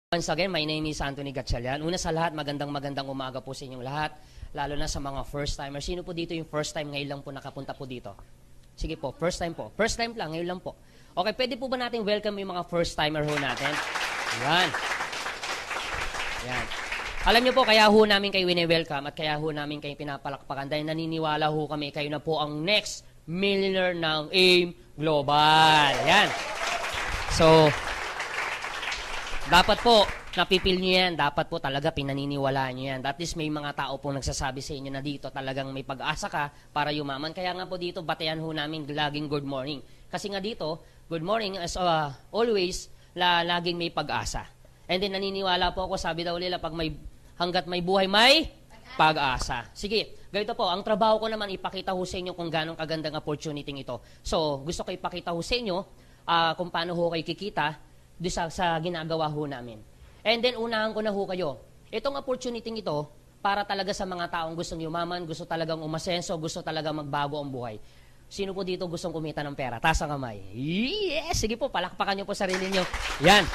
Once again, my name is Anthony Gatchalian. Una sa lahat, magandang umaga po sa inyong lahat, lalo na sa mga first-timer. Sino po dito yung first time ngayon lang po nakapunta po dito? Sige po, first time po. First time lang, ngayon lang po. Okay, pwede po ba natin welcome yung mga first-timer ho natin? Yan. Yan. Alam niyo po, kaya ho namin kayo wini-welcome at kaya ho namin kayo pinapalakpakan dahil naniniwala ho kami kayo na po ang next millionaire ng AIM Global. Yan. So, dapat po, napipil nyo yan. Dapat po talaga pinaniniwalaan nyo yan. At least may mga tao po nagsasabi sa inyo na dito talagang may pag-asa ka para yumaman. Kaya nga po dito, batayan ho namin laging good morning. Kasi nga dito, good morning as always, laging may pag-asa. And then naniniwala po ako, sabi daw nila, hanggat may buhay, may pag-asa. Sige, ganito po, ang trabaho ko naman, ipakita ho sa inyo kung gano'ng kagandang opportunity ito. So, gusto ko ipakita ho sa inyo kung paano ho kayo kikita sa ginagawa ho namin. And then, unahan ko na ho kayo. Itong opportunity ito, para talaga sa mga taong gustong yumaman, gusto talagang umasenso, gusto talagang magbago ang buhay. Sino po dito gustong kumita ng pera? Taas ang kamay. Yes! Sige po, palakpakan nyo po sarili nyo. Yan.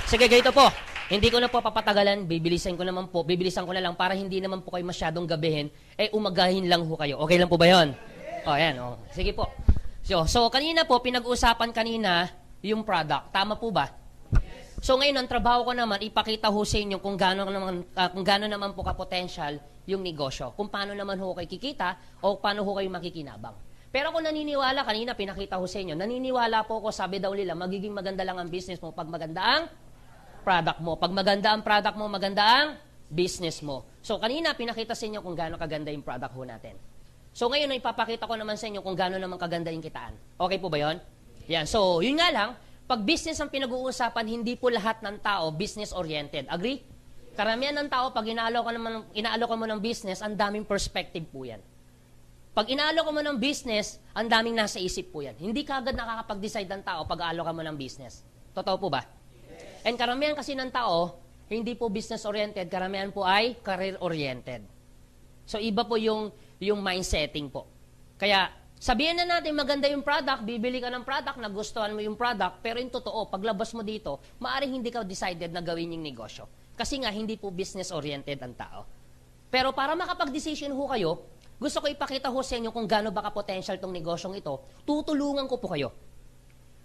Sige, ganito po. Hindi ko na po papatagalan, bibilisan ko na lang para hindi naman po kayo masyadong gabihin, umagahin lang ho kayo. Okay lang po ba yun? O, yan. O. Sige po. So, kanina po, pinag-usapan kanina, yung product. Tama po ba? Yes. So ngayon, ang trabaho ko naman, ipakita ho sa inyo kung gaano naman po ka-potential yung negosyo. Kung paano naman ho kayo kikita o paano ho kayo makikinabang. Pero kung naniniwala, kanina pinakita ho sa inyo, naniniwala po ako, sabi daw nila, magiging maganda lang ang business mo pag maganda ang product mo. Pag maganda ang product mo, maganda ang business mo. So kanina, pinakita sa inyo kung gaano kaganda yung product ho natin. So ngayon, ipapakita ko naman sa inyo kung gaano naman kaganda yung kitaan. Okay po ba yon? Yan. So, yun nga lang, pag business ang pinag-uusapan, hindi po lahat ng tao business-oriented. Agree? Karamihan ng tao, pag inaalok mo ng business, ang daming perspective po yan. Pag inaalok mo ng business, ang daming nasa isip po yan. Hindi kagad nakakapag-decide ng tao pag aalok mo ng business. Totoo po ba? Yes. And karamihan kasi ng tao, hindi po business-oriented, karamihan po ay career-oriented. So, iba po yung mindsetting po. Kaya, sabihin na natin maganda yung product, bibili ka ng product, nagustuhan mo yung product, pero yung totoo, paglabas mo dito, maaaring hindi ka decided na gawin yung negosyo. Kasi nga, hindi po business-oriented ang tao. Pero para makapag-decision ho kayo, gusto ko ipakita ho sa inyo kung gaano ba ka-potential tong negosyong ito, tutulungan ko po kayo.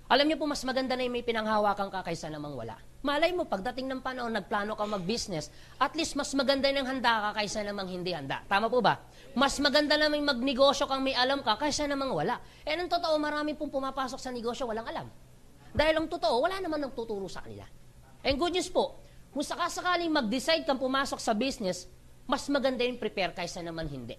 Alam niyo po, mas maganda na yung may pinanghawakan ka kaysa namang wala. Malay mo, pagdating ng panahon, nagplano ka mag-business, at least mas maganda nang handa ka kaysa namang hindi handa. Tama po ba? Mas maganda na may magnegosyo kang may alam ka kaysa namang wala. Ang totoo, marami pong pumapasok sa negosyo, walang alam. Dahil ang totoo, wala naman nagtuturo sa kanila. And good news po, kung sakasakaling mag-decide kang pumasok sa business, mas maganda yung prepare kaysa naman hindi.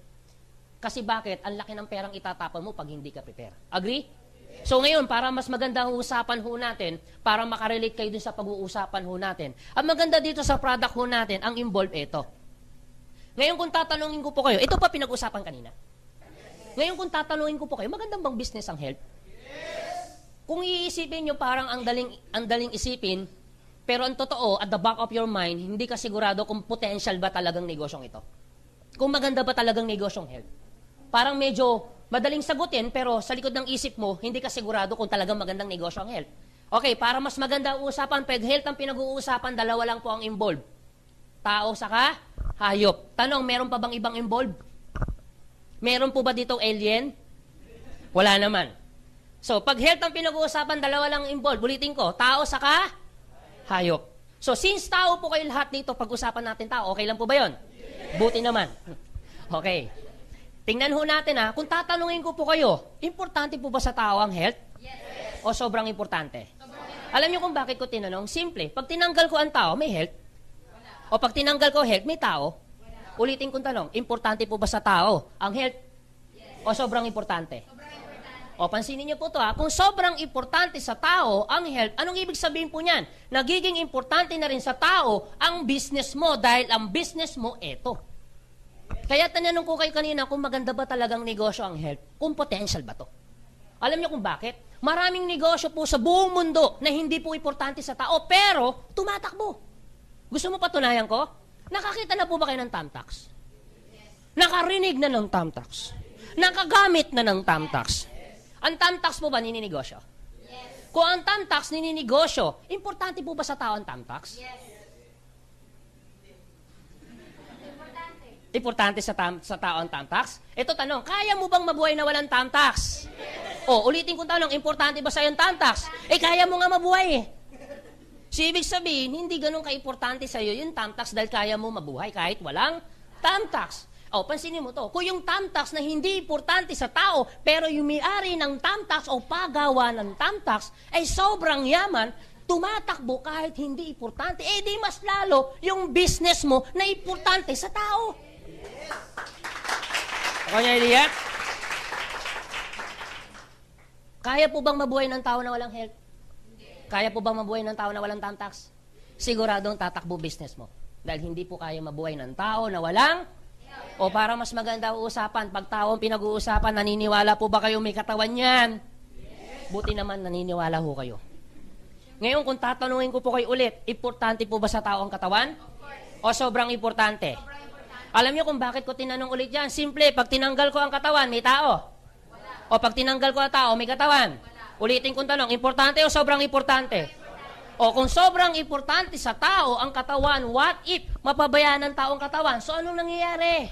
Kasi bakit? Ang laki ng perang itatapon mo pag hindi ka prepare. Agree? So ngayon, para mas maganda ang usapan ho natin, para makarelate kayo dun sa pag-uusapan ho natin, ang maganda dito sa product ho natin, ang involved ito. Ngayon kung tatanungin ko po kayo, ito pa pinag-usapan kanina. Ngayon kung tatanungin ko po kayo, magandang bang business ang health? Kung iisipin nyo, parang ang daling isipin, pero ang totoo, at the back of your mind, hindi ka sigurado kung potential ba talagang negosyong ito. Kung maganda ba talagang negosyong health. Parang medyo madaling sagutin, pero sa likod ng isip mo, hindi ka sigurado kung talagang magandang negosyo ang health. Okay, para mas maganda ang usapan, pag health ang pinag-uusapan, dalawa lang po ang involved. Tao saka hayop. Tanong, meron pa bang ibang involved? Meron po ba ditong alien? Wala naman. So, pag health ang pinag-uusapan, dalawa lang involved. Ulitin ko, tao saka hayop. So, since tao po kayo lahat dito, pag-usapan natin tao, okay lang po ba yon? Buti naman. Okay. Tingnan ho natin kung tatanungin ko po kayo, importante po ba sa tao ang health? Yes. O sobrang importante? Alam niyo kung bakit ko tinanong? Simple, pag tinanggal ko ang tao, may health? Wala. O pag tinanggal ko health, may tao? Wala. Ulitin kong tanong, importante po ba sa tao ang health? Yes. O sobrang importante? Sobrang importante. O pansinin niyo po ito kung sobrang importante sa tao ang health, anong ibig sabihin po niyan? Nagiging importante na rin sa tao ang business mo dahil ang business mo ito. Kaya tanong ko kayo kanina kung maganda ba talagang negosyo ang health, kung potential ba to. Alam niyo kung bakit? Maraming negosyo po sa buong mundo na hindi po importante sa tao, pero tumatakbo. Gusto mo patunayan ko? Nakakita na po ba kayo ng Tamtax? Nakarinig na ng Tamtax? Nakagamit na ng Tamtax? Ang Tamtax po ba nininegosyo? Yes. Kung ang tamtax nininegosyo, importante po ba sa tao ang tamtax? Yes. Importante sa tao ang tamtax? Ito tanong, kaya mo bang mabuhay na walang tamtax? O, ulitin kong tanong, importante ba sa'yo ang tamtax? Kaya mo nga mabuhay eh. So, ibig sabihin, hindi ganun ka-importante sa'yo yung tamtax dahil kaya mo mabuhay kahit walang tamtax. O, pansinin mo to, kung yung tamtax na hindi importante sa tao, pero yung may-ari ng tamtax o pagawa ng tamtax ay sobrang yaman, tumatakbo kahit hindi importante, di mas lalo yung business mo na importante sa tao. Ako niya, Elia? Kaya po bang mabuhay ng tao na walang health? Kaya po bang mabuhay ng tao na walang tamtax? Siguradong tatakbo business mo. Dahil hindi po kaya mabuhay ng tao na walang o para mas maganda uusapan, pag tao ang pinag-uusapan, naniniwala po ba kayo may katawan yan? Buti naman naniniwala ho kayo. Ngayon, kung tatanungin ko po kayo ulit, importante po ba sa tao ang katawan? O sobrang importante? Alam niyo kung bakit ko tinanong ulit yan? Simple, pag tinanggal ko ang katawan, may tao. O pag tinanggal ko ang tao, may katawan. Ulitin kong tanong, importante o sobrang importante? O kung sobrang importante sa tao ang katawan, what if mapabayaan ng tao ang katawan? So anong nangyayari?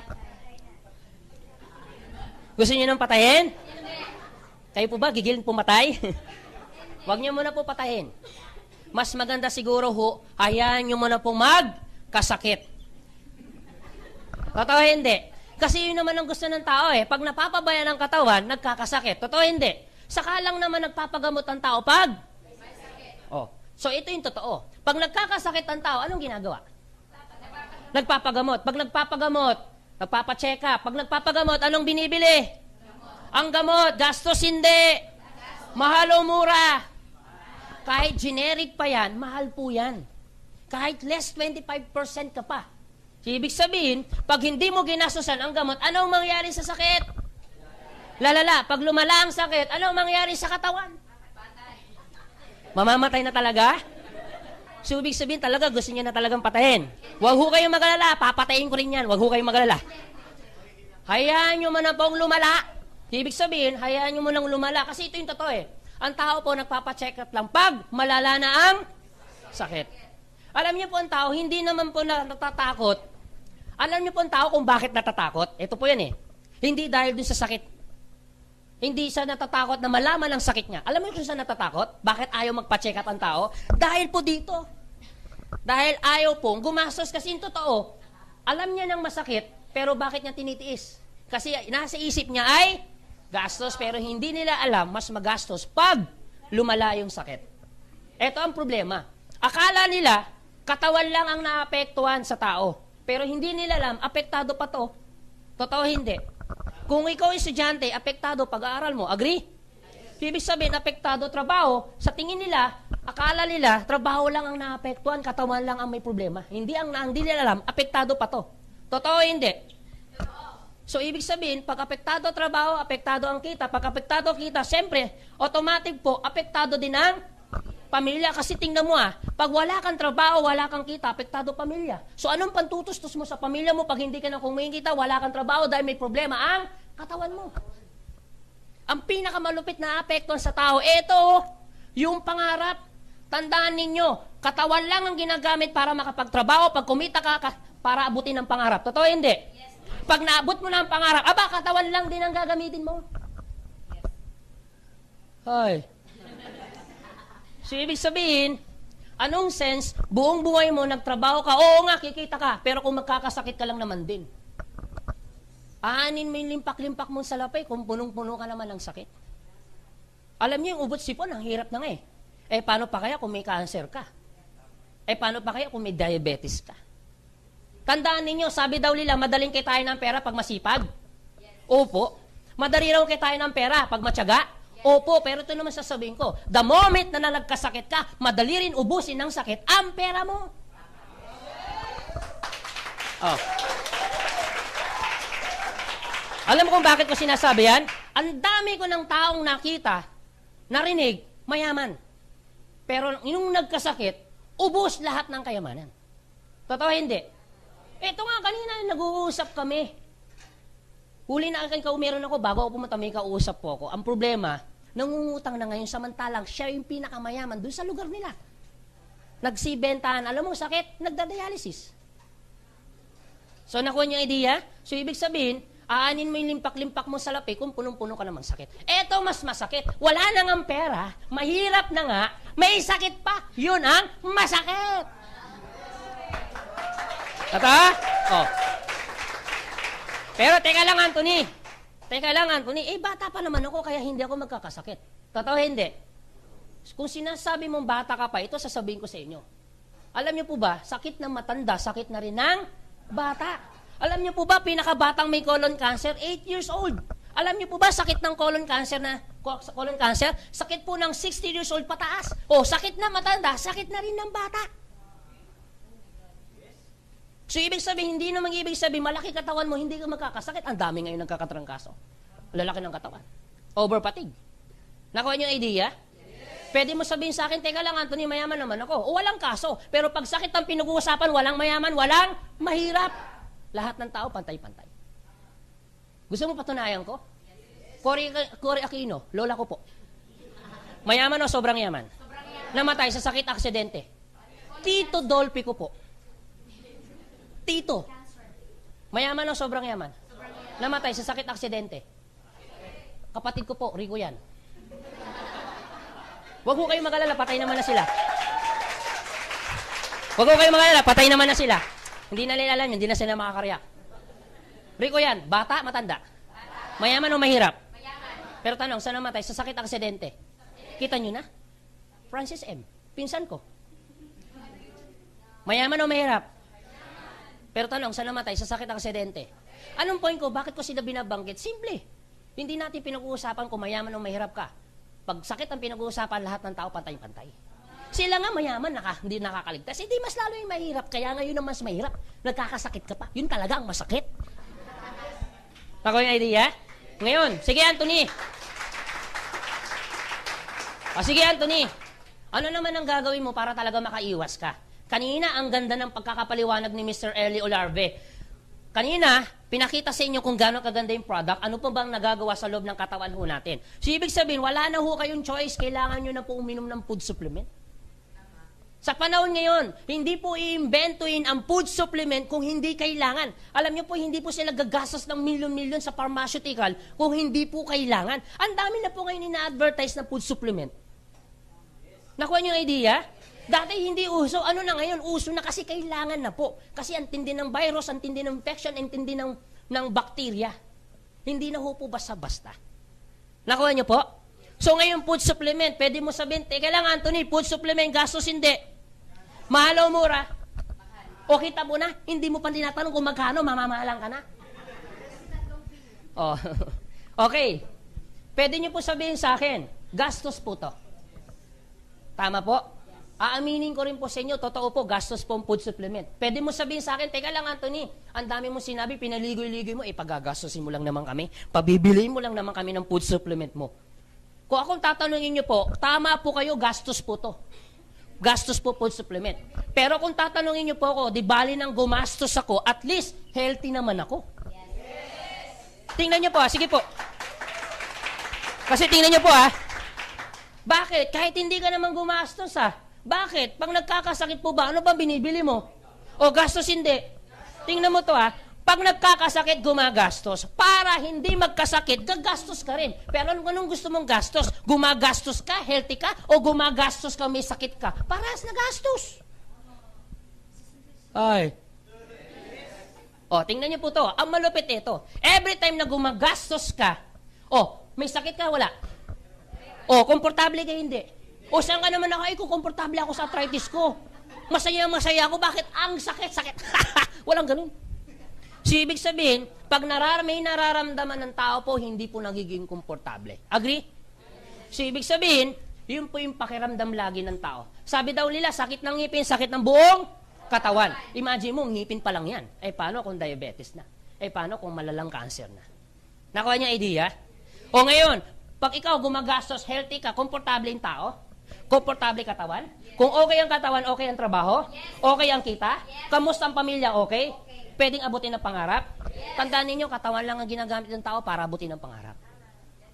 Gusto niyo nang patayin? Kayo po ba gigilin pumatay? Huwag niyo muna po patayin. Mas maganda siguro ho, hayaan niyo muna po magkasakit. Totoo hindi? Kasi yun naman ang gusto ng tao eh. Pag napapabayaan ang katawan, nagkakasakit. Totoo hindi? Saka lang naman nagpapagamot ang tao pag? Oh. So ito yung totoo. Pag nagkakasakit ang tao, anong ginagawa? Nagpapagamot. Pag nagpapagamot, nagpapacheck up. Pag nagpapagamot, anong binibili? Ang gamot. Gastos hindi. Mahal o mura? Kahit generic pa yan, mahal po yan. Kahit less 25% ka pa. Ibig sabihin, pag hindi mo ginastosan ang gamot, anong mangyari sa sakit? Lalala, pag lumala ang sakit, anong mangyari sa katawan? Mamamatay na talaga? So, ibig sabihin talaga, gusto niya na talagang patayin. Huwag ho kayong magalala, papatayin ko rin yan. Huwag ho kayong magalala. Hayaan nyo man na pong lumala. Ibig sabihin, hayaan nyo mo nang lumala. Kasi ito yung totoo eh. Ang tao po nagpapacheck up lang pag malala na ang sakit. Alam niyo po ang tao, hindi naman po natatakot. Alam niyo po ang tao kung bakit natatakot? Ito po yan eh. Hindi dahil dun sa sakit. Hindi siya natatakot na malaman ang sakit niya. Alam mo kung siya natatakot? Bakit ayaw magpa-check up ang tao? Dahil po dito. Dahil ayaw pong gumastos kasi yung totoo. Alam niya ng masakit, pero bakit niya tinitiis? Kasi nasa isip niya ay gastos, pero hindi nila alam mas magastos pag lumala yung sakit. Ito ang problema. Akala nila, katawan lang ang naapektuhan sa tao. Pero hindi nila alam, apektado pa to. Totoo hindi. Kung ikaw ay estudyante, apektado pag-aaral mo. Agree? Ibig sabihin, apektado trabaho. Sa tingin nila, akala nila, trabaho lang ang naapektuhan, katawan lang ang may problema. Hindi nila alam, apektado pa to. Totoo hindi? So, ibig sabihin, pag apektado trabaho, apektado ang kita. Pag apektado kita, siyempre, automatic po, apektado din ang pamilya. Kasi tingnan mo pag wala kang trabaho, wala kang kita, apektado pamilya. So, anong pantutustos mo sa pamilya mo pag hindi ka na kumikita, wala kang trabaho dahil may problema ang katawan mo? Ang pinakamalupit na apektuhan sa tao, yung pangarap. Tandaan ninyo, katawan lang ang ginagamit para makapagtrabaho. Pag kumita ka, para abutin ang pangarap. Totoo hindi? Pag naabot mo na ang pangarap, katawan lang din ang gagamitin mo. Hoy. So, ibig sabihin, anong sense, buong buhay mo, nagtrabaho ka, oo nga, kikita ka, pero kung magkakasakit ka lang naman din. Aanin mo yung limpak-limpak mong salapay kung punong-puno ka naman ng sakit. Alam niyo, yung ubot sipon, ang hirap na nga eh. Paano pa kaya kung may cancer ka? Paano pa kaya kung may diabetes ka? Tandaan ninyo, sabi daw nila, madaling kitain ng pera pag masipag. Opo. Madali raw kitain ng pera pag matyaga. Opo, pero ito naman sasabihin ko, the moment na nagkasakit ka, madali rin ubusin ng sakit ang pera mo. Oh. Alam mo kung bakit ko sinasabi yan? Ang dami ko ng taong nakita, narinig, mayaman. Pero yung nagkasakit, ubos lahat ng kayamanan. Totoo hindi? Ito nga, kanina nag-uusap kami. Huli na akin meron ako, bago ako pumunta, may kausap po ako. Ang problema, nangungutang na ngayon samantalang siya yung pinakamayaman doon sa lugar nila. Nagsibentahan, alam mo sakit, nagda-dialysis. So nakuha niyo yung idea? So ibig sabihin, aanin mo yung limpak-limpak mo sa lapi kung punong-puno ka namang sakit. Eto mas masakit. Wala na ngang pera, mahirap na nga, may sakit pa. Yun ang masakit. Tata? Oh. Pero teka lang, Anthony. Bata pa naman ako kaya hindi ako magkakasakit. Totoo hindi? Kung sinasabi mong bata ka pa, ito sasabihin ko sa inyo. Alam niyo po ba, sakit ng matanda, sakit na rin ng bata. Alam niyo po ba, pinakabatang may colon cancer, 8 years old. Alam niyo po ba, sakit ng colon cancer, sakit po ng 60 years old pataas. O, sakit na matanda, sakit na rin ng bata. So, ibig sabihin, hindi naman ibig sabihin, malaki katawan mo, hindi ka magkakasakit. Ang dami ngayon nagkakatrangkaso. Lalaki ng katawan. Over-fatigue. Nakuha niyo yung idea? Pwede mo sabihin sa akin, teka lang, Anthony, mayaman naman ako. O walang kaso. Pero pag sakit ang pinag-uusapan, walang mayaman, walang mahirap. Lahat ng tao, pantay-pantay. Gusto mo patunayan ko? Cory Aquino, lola ko po. Mayaman o sobrang yaman? Namatay sa sakit aksidente. Tito Dolphy ko po. Tito. Mayaman o sobrang yaman? Namatay sa sakit aksidente. Kapatid ko po, Rico yan. Huwag ho kayong mag-alala, patay naman na sila. Huwag ho kayong mag-alala, patay naman na sila. Hindi na nila alam yun, hindi na sila makakariyak. Rico yan, bata, matanda? Mayaman o mahirap? Pero tanong, saan namatay? Sa sakit aksidente. Kita nyo na? Francis M. Pinsan ko. Mayaman o mahirap? Pero tanong, saan namatay? Sa sakit aksidente. Anong point ko? Bakit ko sila binabanggit? Simple. Hindi natin pinag-uusapan kung mayaman o mahirap ka. Pag sakit ang pinag-uusapan, lahat ng tao pantay-pantay. Sila nga mayaman, hindi nakakaligtas. Hindi mas lalo yung mahirap. Kaya ngayon ang mas mahirap. Nagkakasakit ka pa. Yun talaga ang masakit. Ako yung idea? Ngayon, sige Anthony. Sige Anthony. Ano naman ang gagawin mo para talaga makaiwas ka? Kanina, ang ganda ng pagkakapaliwanag ni Mr. Eli Olarve. Kanina, pinakita sa inyo kung gaano kaganda yung product, ano pa bang nagagawa sa loob ng katawan ho natin. So, ibig sabihin, wala na ho kayong choice, kailangan nyo na po uminom ng food supplement. Sa panahon ngayon, hindi po iimbentuin ang food supplement kung hindi kailangan. Alam niyo po, hindi po sila gagastos ng milyon-milyon sa pharmaceutical kung hindi po kailangan. Ang dami na po ngayon ina-advertise na food supplement. Nakuha niyo yung idea? Dati hindi uso. Ano na ngayon? Uso na kasi kailangan na po. Kasi ang tindi ng virus, ang tindi ng infection, ang tindi ng bacteria. Hindi na ho po basta-basta. Nakuha niyo po? So ngayon, food supplement, pwede mo sabihin, teka lang Anthony, food supplement, gastos hindi. Mahal o mura? O kita mo na, hindi mo pa tinatanong kung magkano, mamamahalan ka na. Oh. Okay. Pwede niyo po sabihin sa akin, gastos po to. Tama po? Aaminin ko rin po sa inyo, totoo po, gastos po ang food supplement. Pwede mo sabihin sa akin, teka lang Anthony, ang dami mo sinabi, pinaligoy-ligoy mo, pagagastosin mo lang naman kami, pabibili mo lang naman kami ng food supplement mo. Kung akong tatanungin niyo po, tama po kayo, gastos po to. Gastos po food supplement. Pero kung tatanungin niyo po ako, di bali nang gumastos ako, at least, healthy naman ako. Yes. Tingnan niyo po, sige po. Kasi tingnan niyo po bakit? Kahit hindi ka naman gumastos Bakit? Pag nagkakasakit po ba, ano ba binibili mo? O gastos hindi? Tingnan mo to Pag nagkakasakit, gumagastos. Para hindi magkasakit, gagastos ka rin. Pero anong gusto mong gastos? Gumagastos ka, healthy ka, o gumagastos ka, may sakit ka? Parehas na gastos. Ay. O, tingnan niyo po to. Ang malupit ito. Every time na gumagastos ka, may sakit ka, wala. Komportable ka, hindi. Saan ka naman ako? Komportable ako sa arthritis ko. Masaya ako. Bakit? Ang sakit. Walang ganun. So, ibig sabihin, pag may nararamdaman ng tao po, hindi po nagiging komportable. Agree? So, ibig sabihin, yun po yung pakiramdam lagi ng tao. Sabi daw nila, sakit ng ngipin, sakit ng buong katawan. Imagine mo, ngipin pa lang yan. Paano kung diabetes na? Paano kung malalang cancer na? Nakuha niya idea? O ngayon, pag ikaw gumagastos, healthy ka, komportable yung tao? Komportable katawan? Kung okay ang katawan, okay ang trabaho? Okay ang kita? Kamusta ang pamilya, okay? Pwedeng abutin ang pangarap? Tandaan ninyo, katawan lang ang ginagamit ng tao para abutin ang pangarap.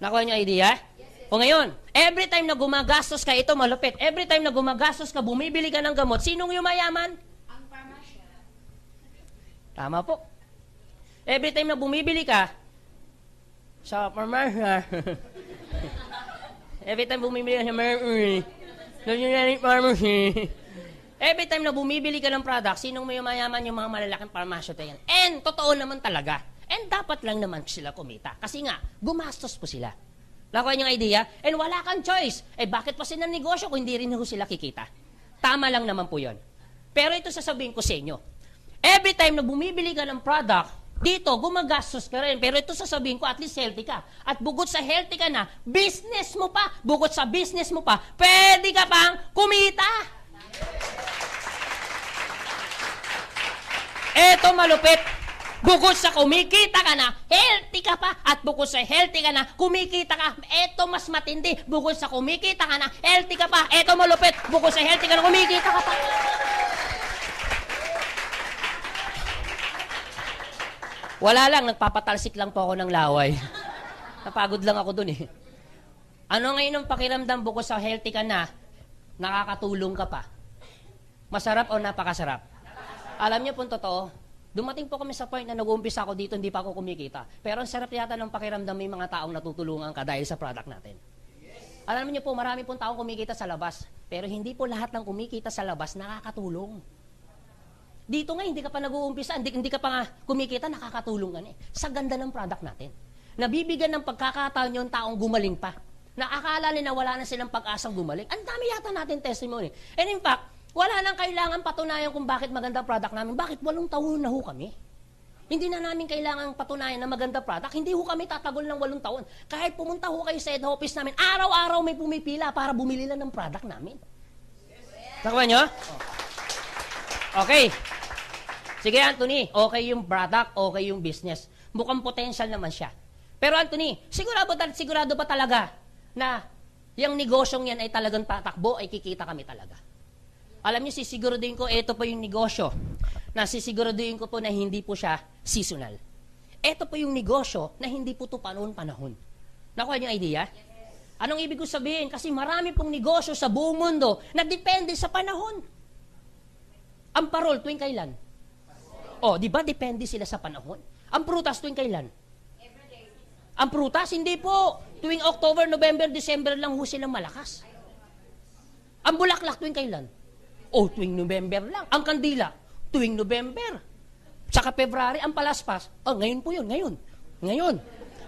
Nakuha niyo idea? O ngayon, every time na gumagastos ka, ito malupit, every time na gumagastos ka, bumibili ka ng gamot, sinong yumayaman? Ang parmasya. Tama po. Every time na bumibili ka, sa parmasya, every time bumibili ka sa pharmacy, every time na bumibili ka ng product, sinong may yumayaman? Yung mga malalaking parmasya tayo yan. And totoo naman talaga. And dapat lang naman sila kumita. Kasi nga, gumastos po sila. Nakuha niyong idea? And wala kang choice. Eh bakit pa sila negosyo kung hindi rin ho sila kikita? Tama lang naman po yun. Pero ito sasabihin ko sa inyo. Every time na bumibili ka ng product, dito, gumagastos ka rin. Pero ito sasabihin ko, at least healthy ka. At bukod sa healthy ka na, business mo pa. Bukod sa business mo pa, pwede ka pang kumita. Eto malupit. Bukod sa kumikita ka na, healthy ka pa. At bukod sa healthy ka na, kumikita ka. Eto mas matindi. Bukod sa kumikita ka na, healthy ka pa. Eto malupit. Bukod sa healthy ka na, kumikita ka pa. Wala lang, nagpapatalsik lang po ako ng laway. Napagod lang ako dun eh. Ano ngayon ang pakiramdam bukod sa healthy ka na, nakakatulong ka pa? Masarap o napakasarap? Alam niyo po totoo, dumating po kami sa point na nag-uumpisa ako dito, hindi pa ako kumikita. Pero ang sarap yata ng pakiramdam may mga taong natutulungan ka dahil sa product natin. Alam niyo po, marami pong taong kumikita sa labas. Pero hindi po lahat ng kumikita sa labas nakakatulong. Dito nga, hindi ka pa nag-uumpisa, hindi ka pa nga kumikita, nakakatulong ka na eh. Sa ganda ng product natin. Nabibigyan ng pagkakataon yung taong gumaling pa. Nakakala nila wala na silang pag-asang gumaling. Ang dami yata natin testimony. And in fact, wala nang kailangan patunayan kung bakit maganda product namin. Bakit 8 taon na ho kami? Hindi na namin kailangan patunayan na maganda product. Hindi ho kami tatagol ng 8 taon. Kahit pumunta ho kayo sa head office namin, araw-araw may pumipila para bumili lang ng product namin. Nakuha nyo? Okay. Sige, Anthony. Okay yung product, okay yung business. Mukhang potential naman siya. Pero Anthony, sigurado ba talaga na yung negosyong yan ay talagang tatakbo, ay kikita kami talaga? Alam niyo, sisiguraduhin ko, ito po yung negosyo na sisiguraduhin ko po na hindi po siya seasonal. Ito po yung negosyo na hindi po ito panahon-panahon. Nakuha niyo idea? Anong ibig ko sabihin? Kasi marami pong negosyo sa buong mundo na depende sa panahon. Ang parol, tuwing kailan? O, di ba depende sila sa panahon? Ang prutas, tuwing kailan? Ang prutas, hindi po. Tuwing October, November, December lang ho silang malakas. Ang bulaklak, tuwing kailan? O, tuwing November lang. Ang kandila, tuwing November. Tsaka February, ang palaspas. Oh, ngayon po yun, ngayon.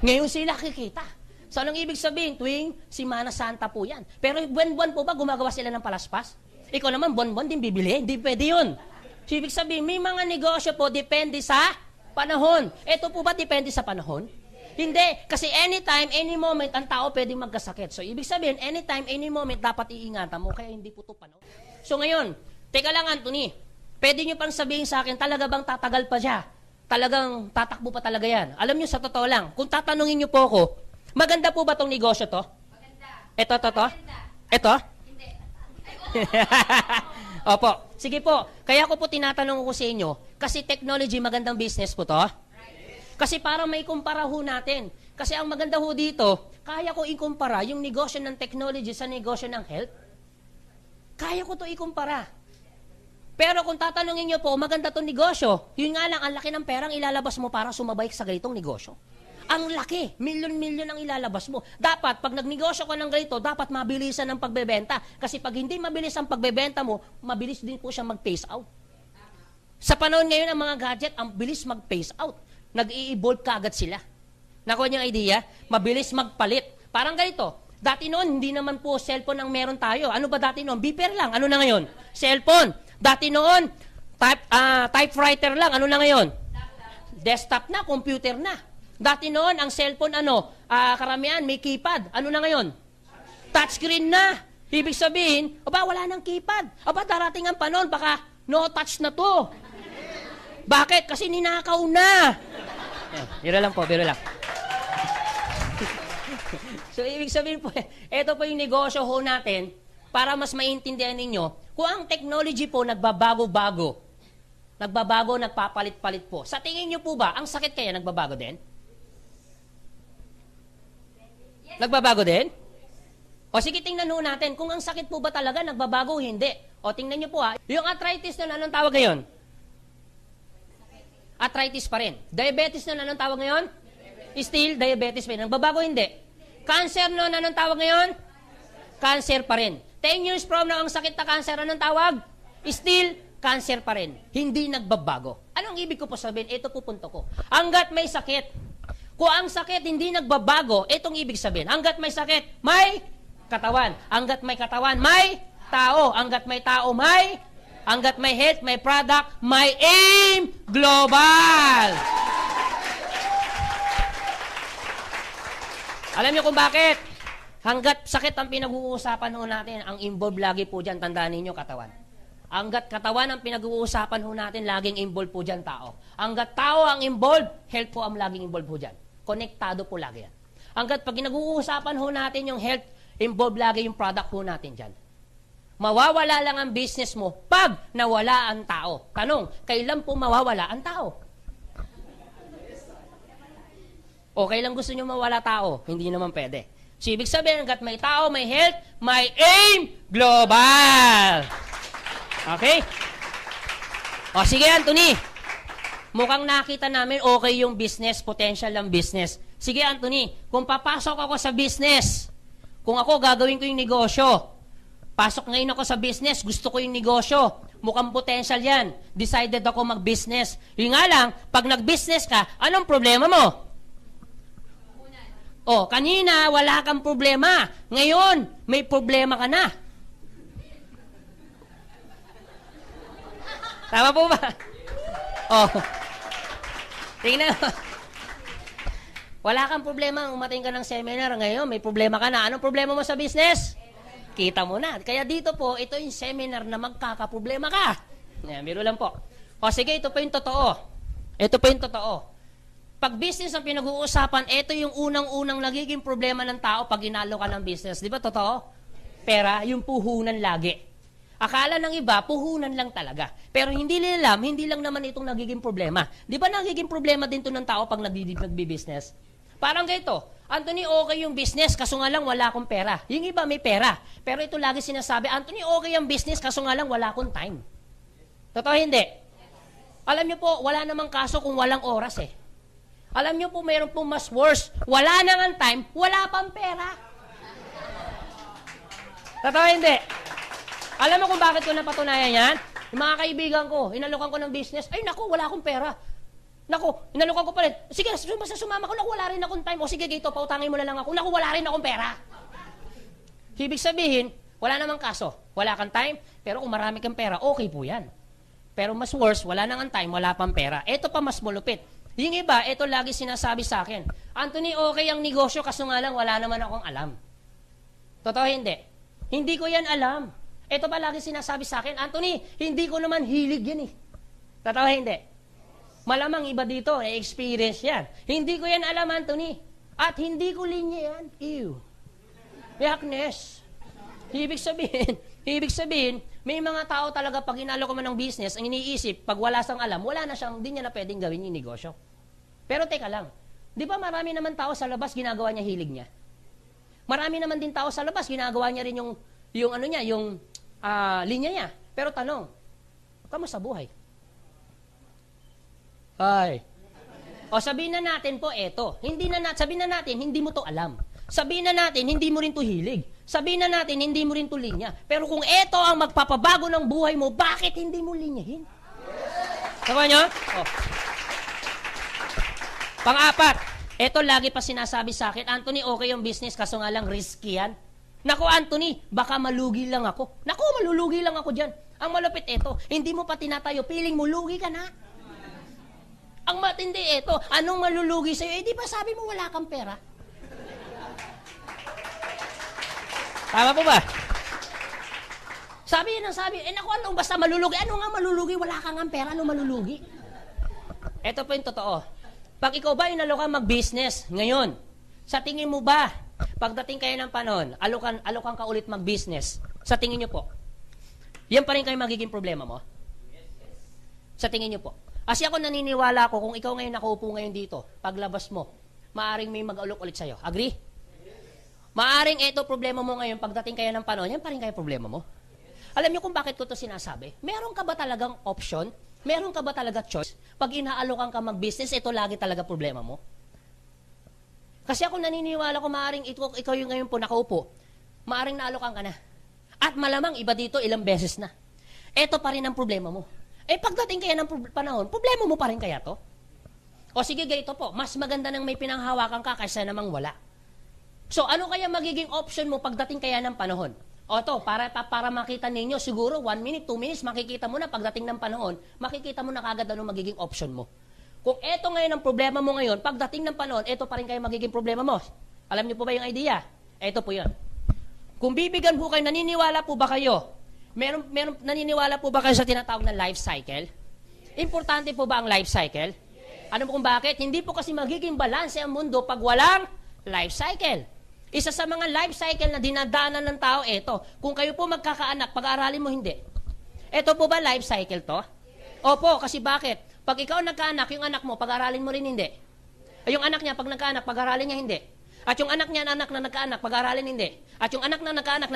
Ngayon sila kikita. So, anong ibig sabihin? Tuwing Semana Santa po yan. Pero buwan-buwan po ba gumagawa sila ng palaspas? Ikaw naman, buwan-buwan din bibili. Hindi pwede yun. So, ibig sabihin, may mga negosyo po depende sa panahon. Ito po ba depende sa panahon? Hindi. Kasi anytime, any moment, ang tao pwedeng magkasakit. So, ibig sabihin, anytime, any moment, dapat iingatan mo. Kaya hindi po ito panahon. So, ngayon, teka lang, Anthony. Pwede nyo pang sabihin sa akin, talaga bang tatagal pa siya? Talagang tatakbo pa talaga yan? Alam nyo, sa totoo lang, kung tatanungin nyo po ako, maganda po ba itong negosyo to? Maganda. Ito? Maganda. Ito? Hindi. Opo. Sige po. Kaya ko po tinatanong ko sa inyo, kasi technology, magandang business po to. Kasi para may kumpara ho natin. Kasi ang maganda ho dito, kaya ko ikumpara yung negosyo ng technology sa negosyo ng health. Kaya ko to ikumpara. Pero kung tatanungin nyo po, maganda to negosyo, yun nga lang, ang laki ng perang ilalabas mo para sumabay sa ganitong negosyo. Ang laki, milyon-milyon ang ilalabas mo. Dapat, pag nagnegosyo ka ng ganito, dapat mabilisan ang pagbebenta. Kasi pag hindi mabilis ang pagbebenta mo, mabilis din po siya mag-phase out. Sa panahon ngayon ng mga gadget, ang bilis mag-phase out. Nag-i-evolve kaagad sila. Nakuha niyo ang idea? Mabilis magpalit. Parang ganito. Dati noon, hindi naman po cellphone ang meron tayo. Ano ba dati noon? Beeper lang. Ano na ngayon? Cellphone. Dati noon, typewriter lang. Ano na ngayon? Desktop na, computer na. Dati noon, ang cellphone, karamihan, may keypad. Ano na ngayon? Touchscreen na. Ibig sabihin, wala nang keypad. Darating ang panahon, baka no touch na to. Bakit? Kasi ninakaw na. Biro lang po, biro lang. So, ibig sabihin po, ito po yung negosyo ho natin para mas maintindihan ninyo kung ang technology po nagbabago-bago. Nagbabago, nagpapalit-palit po. Sa tingin nyo po ba, ang sakit kaya nagbabago din? Nagbabago din? O sige, tingnan ho natin, kung ang sakit po ba talaga, nagbabago, hindi. O tingnan nyo po ha, yung arthritis na anong tawag ngayon? Arthritis pa rin. Diabetes na anong tawag ngayon? Still, diabetes pa rin. Nagbabago, hindi. Cancer na anong tawag ngayon? Cancer pa rin. 10 years from now, ang sakit na cancer, anong tawag? Still, cancer pa rin. Hindi nagbabago. Anong ibig ko po sabihin? Ito po punto ko. Hanggat may sakit, kung ang sakit hindi nagbabago, itong ibig sabihin. Hanggat may sakit, may katawan. Hanggat may katawan, may tao. Hanggat may tao, may. Hanggat may health, may product, may aim global. Alam niyo kung bakit? Hanggat sakit ang pinag-uusapan ho natin, ang involved lagi po dyan, tandaan ninyo, katawan. Hanggat katawan ang pinag-uusapan ho natin, laging involved po dyan tao. Hanggat tao ang involved, health po ang laging involved po dyan. Konektado po lagi yan. Hanggat pag pinag-uusapan ho natin yung health, involved lagi yung product ho natin dyan. Mawawala lang ang business mo pag nawala ang tao. Tanong, kailan po mawawala ang tao? O kailan gusto nyo mawala tao? Hindi naman pwede. So, ibig sabihin, hanggat may tao, may health, may aim global. Okay? O sige, Anthony. Mukhang nakita namin okay yung business, potential ng business. Sige, Anthony, kung papasok ako sa business, kung ako gagawin ko yung negosyo, pasok ngayon ako sa business, gusto ko yung negosyo, mukhang potential yan. Decided ako mag-business. Yung nga lang, pag nag-business ka, anong problema mo? Oh, kanina wala kang problema. Ngayon, may problema ka na. Tama po ba? Oh. Tingnan mo. Wala kang problema, umating ka ng seminar, ngayon may problema ka na. Anong problema mo sa business? Kita mo na. Kaya dito po, ito yung seminar na magkakaproblema ka. Yan, biro lang po. O sige, ito po yung totoo. Ito po yung totoo. Pag business ang pinag-uusapan, ito yung unang-unang nagiging problema ng tao pag inalo ka ng business. Di ba totoo? Pera, yung puhunan lagi. Akala ng iba, puhunan lang talaga. Pero hindi nila alam, hindi lang naman itong nagiging problema. Di ba nagiging problema din to ng tao pag nagbi-business? Parang ganito, Anthony, okay yung business, kaso nga lang wala akong pera. Yung iba may pera. Pero ito lagi sinasabi, Anthony, okay yung business, kaso nga lang wala akong time. Totoo hindi? Alam niyo po, wala namang kaso kung walang oras eh. Alam niyo po, mayroon po mas worse. Wala na nga time, wala pang pera. Totoo hindi? Alam mo kung bakit ko napatunayan yan? Yung mga kaibigan ko, inalukan ko ng business, ay naku, wala akong pera. Naku, inalukan ko pa rin. Sige, basta sumama ko, naku, wala rin akong time. O sige, gito, pautangin mo na lang ako. Naku, wala rin akong pera. Ibig sabihin, wala namang kaso. Wala kang time, pero kung marami kang pera, okay po yan. Pero mas worse, wala nang time, wala pang pera. Ito pa mas malupit. Yung iba, ito lagi sinasabi sa akin, Anthony, okay ang negosyo, kaso nga lang wala naman akong alam. Totoo hindi? Hindi ko yan alam. Ito pa lagi sinasabi sa akin, Anthony, hindi ko naman hilig yan eh. Totoo hindi? Malamang iba dito, experience yan. Hindi ko yan alam, Anthony. At hindi ko linya yan. Ew. Yakness. Ibig sabihin, may mga tao talaga pag inalo ko man ng business, ang iniisip, pag wala sang alam, wala na siyang, hindi niya na pwedeng gawin yung negosyo. Pero teka lang, di ba marami naman tao sa labas, ginagawa niya hilig niya? Marami naman din tao sa labas, ginagawa niya rin yung ano niya, yung linya niya. Pero tanong, kamusta buhay? Ay. O sabihin na natin po, eto, sabihin na natin, hindi mo to alam. Sabihin na natin, hindi mo rin to hilig. Sabihin na natin, hindi mo rin to linya. Pero kung eto ang magpapabago ng buhay mo, bakit hindi mo linyahin? Sabi nyo? Oh. Pang-apat, eto lagi pa sinasabi sa akin, Anthony, okay yung business, kaso nga lang risky yan. Naku, Anthony, baka malugi lang ako. Naku, malulugi lang ako dyan. Ang malupit eto, hindi mo pa tinatayo, piling mo, lugi ka na. Ang matindi eto, anong malulugi sa'yo? Eh, di ba sabi mo wala kang pera? Tama po ba? Sabi, naku, ano, basta malulugi. Ano nga malulugi? Wala kang ang pera, ano malulugi? Ito po yung totoo. Pag ikaw ba inalo ka mag-business ngayon, sa tingin mo ba, pagdating kayo ng panahon, alukan ka ulit mag-business, sa tingin nyo po, yan pa rin kayo magiging problema mo? Sa tingin nyo po. Kasi ako naniniwala ko, kung ikaw ngayon nakaupo ngayon dito, paglabas mo, maaring may mag-alok ulit sa'yo. Agree? Maaring ito problema mo ngayon, pagdating kaya ng panahon, yan pa rin kaya problema mo. Alam niyo kung bakit ko to sinasabi? Meron ka ba talagang option? Meron ka ba talaga choice? Pag inaalokan ka mag-business, ito lagi talaga problema mo. Kasi ako naniniwala ko, maaring ikaw yung ngayon po nakaupo, maaring naalokan ka na. At malamang iba dito ilang beses na. Ito pa rin ang problema mo. Pagdating kaya ng panahon, problema mo pa rin kaya to? O sige, ganito po, mas maganda nang may pinanghawakan ka kaysa namang wala. So, ano kaya magiging option mo pagdating kaya ng panahon? O to, para makita ninyo, siguro 1 minute, 2 minutes, makikita mo na pagdating ng panahon, makikita mo na kagad ano magiging option mo. Kung eto ngayon ang problema mo ngayon, pagdating ng panahon, eto pa rin kayo magiging problema mo. Alam niyo po ba yung idea? Eto po yun. Kung bibigyan po kayo, naniniwala po ba kayo? Naniniwala po ba kayo sa tinatawag na life cycle? Importante po ba ang life cycle? Ano po kung bakit? Hindi po kasi magiging balanse ang mundo pag walang life cycle. Isa sa mga life cycle na dinadaanan ng tao, eto. Kung kayo po magkakaanak, pag-aaralin mo hindi. Eto po ba life cycle to? Opo, kasi bakit? Pag ikaw nagkaanak, yung anak mo, pag-aaralin mo rin hindi. Yung anak niya, pag nagkaanak, pag-aaralin niya hindi. At yung anak niya, anak na nagkaanak, pag-aaralin hindi. At yung anak na nagkaanak,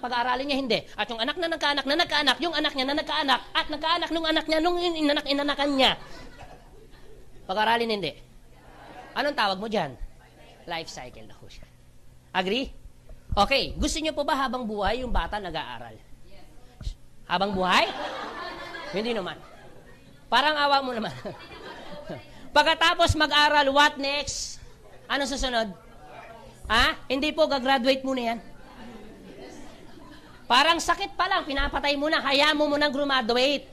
pag-aaralin niya hindi. At yung anak na nagkaanak, yung anak niya na nagkaanak, at nagkaanak nung anak niya, nung inanakan niya. Pag-aaralin hindi. Anong tawag mo dyan? Life cycle na ho siya. Agree? Okay, gusto niyo po ba habang buhay yung bata nag-aaral? Habang buhay? Hindi naman. Parang awa mo naman. Pagkatapos mag-aral, what next? Ano susunod? Hindi po, gagraduate muna yan. Parang sakit pa lang, pinapatay mo na, hayaan mo munang graduate.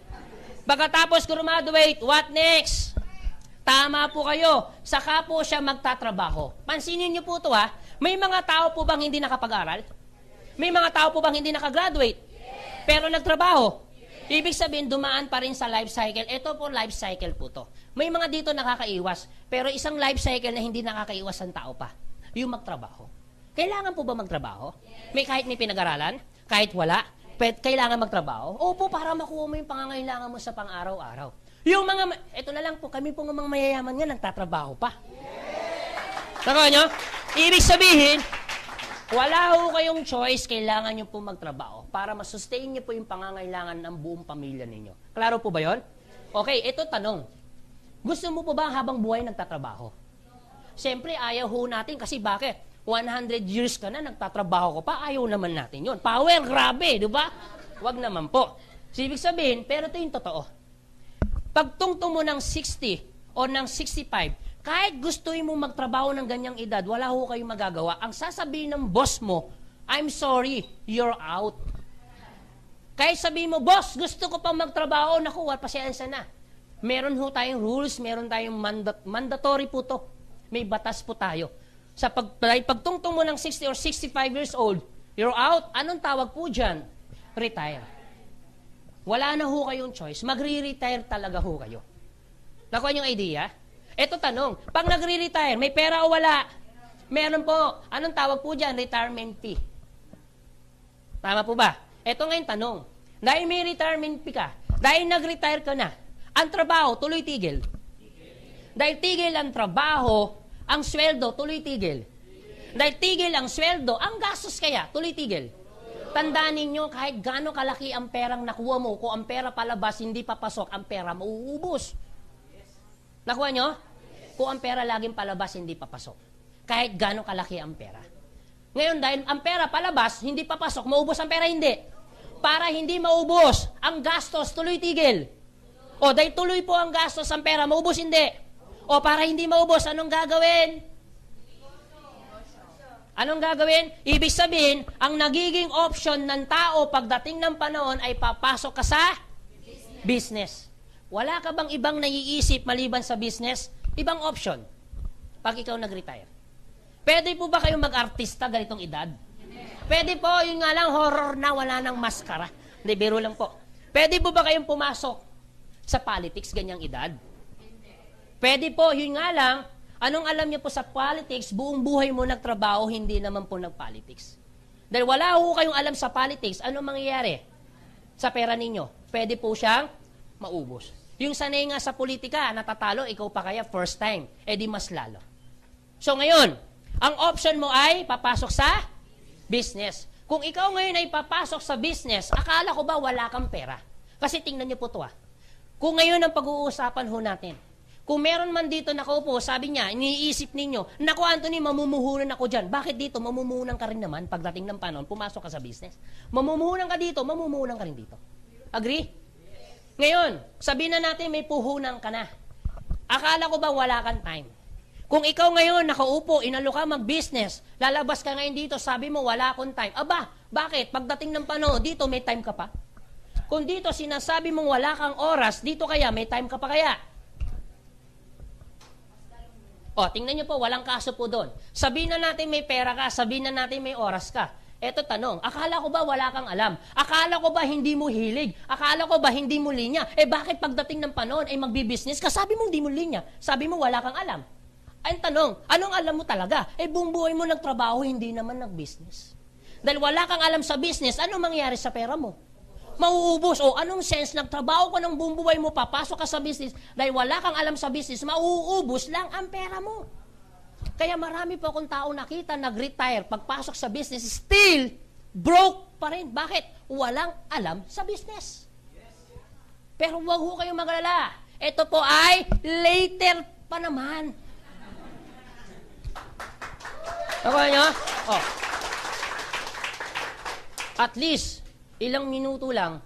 Pagkatapos graduate, what next? Tama po kayo, saka po siya magtatrabaho. Pansinin niyo po ito may mga tao po bang hindi nakapag-aral? May mga tao po bang hindi nakagraduate? Pero nagtrabaho? Ibig sabihin, dumaan pa rin sa life cycle. Ito po, life cycle po to. May mga dito nakakaiwas, pero isang life cycle na hindi nakakaiwas ang tao pa, yung magtrabaho. Kailangan po ba magtrabaho? Kahit may pinag-aralan? Kahit wala? Kailangan magtrabaho? Opo, para makuha mo yung pangangailangan mo sa pang-araw-araw. Yung ito na lang po, kami po ng mga mayayaman nga, nagtatrabaho pa. Nakuha nyo? Ibig sabihin, wala ho kayong choice, kailangan nyo po magtrabaho para masustain nyo po yung pangangailangan ng buong pamilya ninyo. Klaro po ba yon? Okay, ito tanong. Gusto mo po ba habang buhay nagtatrabaho? Siyempre, ayaw ho natin kasi bakit? 100 years ka na, nagtatrabaho ko pa, ayaw naman natin yon. Power, grabe, di ba? Wag naman po. So, ibig sabihin, pero ito yung totoo. Pagtungtong mo ng 60 o ng 65, kahit gusto mo magtrabaho ng ganyang edad, wala ho kayong magagawa. Ang sasabihin ng boss mo, I'm sorry, you're out. Kahit sabihin mo, boss, gusto ko pang magtrabaho, naku, pasensya na. Meron ho tayong rules, meron tayong mandatory po to. May batas po tayo. Sa pagtungtong mo ng 60 or 65 years old, you're out. Anong tawag po dyan? Retire. Wala na ho kayong choice. Magre-retire talaga ho kayo. Nakuha yung idea? Ito tanong, pag nagre-retire, may pera o wala? Meron po. Anong tawag po dyan? Retirement fee. Tama po ba? Ito ngayon tanong. Dahil may retirement fee ka, dahil nag-retire ka na, ang trabaho, tuloy tigil. Dahil tigil ang trabaho, ang sweldo, tuloy tigil. Dahil tigil ang sweldo, ang gastos kaya, tuloy tigil. Tandaan ninyo, kahit gaano kalaki ang perang nakuha mo, kung ang pera palabas, hindi papasok, ang pera mauubos. Nakuha nyo? Kung ang pera laging palabas, hindi papasok. Kahit gaano kalaki ang pera. Ngayon, dahil ang pera palabas, hindi papasok, maubos ang pera, hindi. Para hindi maubos, ang gastos, tuloy tigil. O, dahil tuloy po ang gastos, ang pera, maubos, hindi. O, para hindi maubos, anong gagawin? Anong gagawin? Ibig sabihin, ang nagiging option ng tao pagdating ng panahon ay papasok ka sa business. Wala ka bang ibang naiisip maliban sa business? Ibang option. Pag ikaw nag-retire. Pwede po ba kayong mag-artista ganitong edad? Pwede po, yun nga lang, horror na, wala nang maskara. Hindi, biro lang po. Pwede po ba kayong pumasok sa politics ganyang edad? Pwede po, yun nga lang, anong alam niyo po sa politics, buong buhay mo nagtrabaho, hindi naman po nag-politics. Dahil wala ho kayong alam sa politics, anong mangyayari sa pera ninyo? Pwede po siyang maubos. Yung sanay nga sa politika, natatalo, ikaw pa kaya first time, edi mas lalo. So ngayon, ang option mo ay papasok sa Business. Kung ikaw ngayon ay papasok sa business, akala ko ba wala kang pera? Kasi tingnan niyo po ito Kung ngayon ang pag-uusapan ho natin, kung meron man dito nakaupo, sabi niya, iniisip ninyo, naku Anthony, mamumuhunan ako dyan. Bakit dito? Mamumuhunan ka rin naman pagdating ng panahon, pumasok ka sa business. Mamumuhunan ka dito, mamumuhunan ka rin dito. Agree? Ngayon, sabihin na natin may puhunan ka na. Akala ko ba wala kang time? Kung ikaw ngayon nakaupo, inalo ka mag-business, lalabas ka ngayon dito, sabi mo wala akong time. Aba, bakit? Pagdating ng panahon, dito may time ka pa? Kung dito sinasabi mong wala kang oras, dito kaya may time ka pa kaya? O, tingnan niyo po, walang kaso po doon. Sabihin na natin may pera ka, sabihin na natin may oras ka. Eto tanong, akala ko ba wala kang alam? Akala ko ba hindi mo hilig? Akala ko ba hindi mo linya? Bakit pagdating ng panahon ay magbi-business ka? Sabi mo hindi mo linya. Sabi mo wala kang alam. Ay tanong, anong alam mo talaga? Buong buhay mo nagtrabaho, hindi naman nag-business. Dahil wala kang alam sa business, ano mangyayari sa pera mo? Mauubos. O anong sense, nagtrabaho ka ng buong buhay mo, papasok ka sa business, dahil wala kang alam sa business, mauubos lang ang pera mo. Kaya marami po akong tao nakita, nag-retire, pagpasok sa business, still broke pa rin. Bakit? Walang alam sa business. Pero huwag ho kayong magalala. Ito po ay later pa naman. Nakuha nyo? Oh. At least, ilang minuto lang,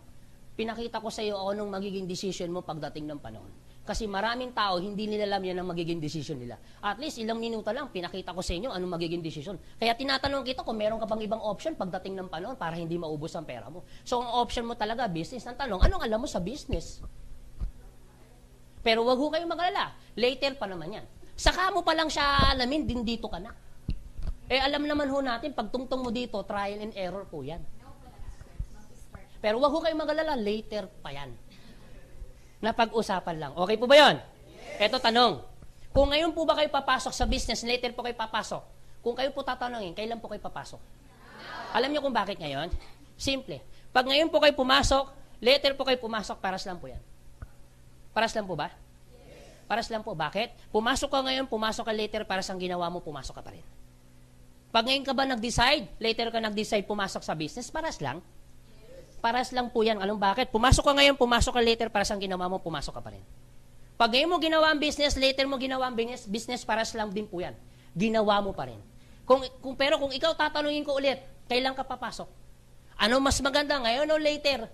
pinakita ko sa iyo anong magiging decision mo pagdating ng panahon. Kasi maraming tao, hindi nila alam yan ang magiging decision nila. At least, ilang minuto lang, pinakita ko sa inyo anong magiging decision. Kaya tinatanong kita kung meron ka bang ibang option pagdating ng panahon para hindi maubos ang pera mo. So, ang option mo talaga, business. Ang tanong, anong alam mo sa business? Pero wag ho kayong magalala. Later pa naman yan. Saka mo pa lang siya alamin, din dito ka na. Alam naman ho natin, pag tungtong mo dito, trial and error po yan. Pero wag ho kayong magalala, later pa yan. Napag-usapan lang. Okay po ba yun? Yes. Eto tanong, kung ngayon po ba kayo papasok sa business, later po kayo papasok, kung kayo po tatanungin, kailan po kayo papasok? Alam niyo kung bakit ngayon? Simple. Pag ngayon po kayo pumasok, later po kayo pumasok, paras lang po yan. Paras lang po ba? Yes. Paras lang po. Bakit? Pumasok ka ngayon, pumasok ka later, paras ang ginawa mo, pumasok ka pa rin. Pag ngayon ka ba nag-decide, later ka nag-decide pumasok sa business, paras lang. Paras lang po yan. Anong bakit? Pumasok ka ngayon, pumasok ka later, paras ang ginawa mo, pumasok ka pa rin. Pag ngayon mo ginawa ang business, later mo ginawa ang business, paras lang din po yan. Ginawa mo pa rin. Pero kung ikaw tatanungin ko ulit, kailan ka papasok? Ano mas maganda, ngayon o later?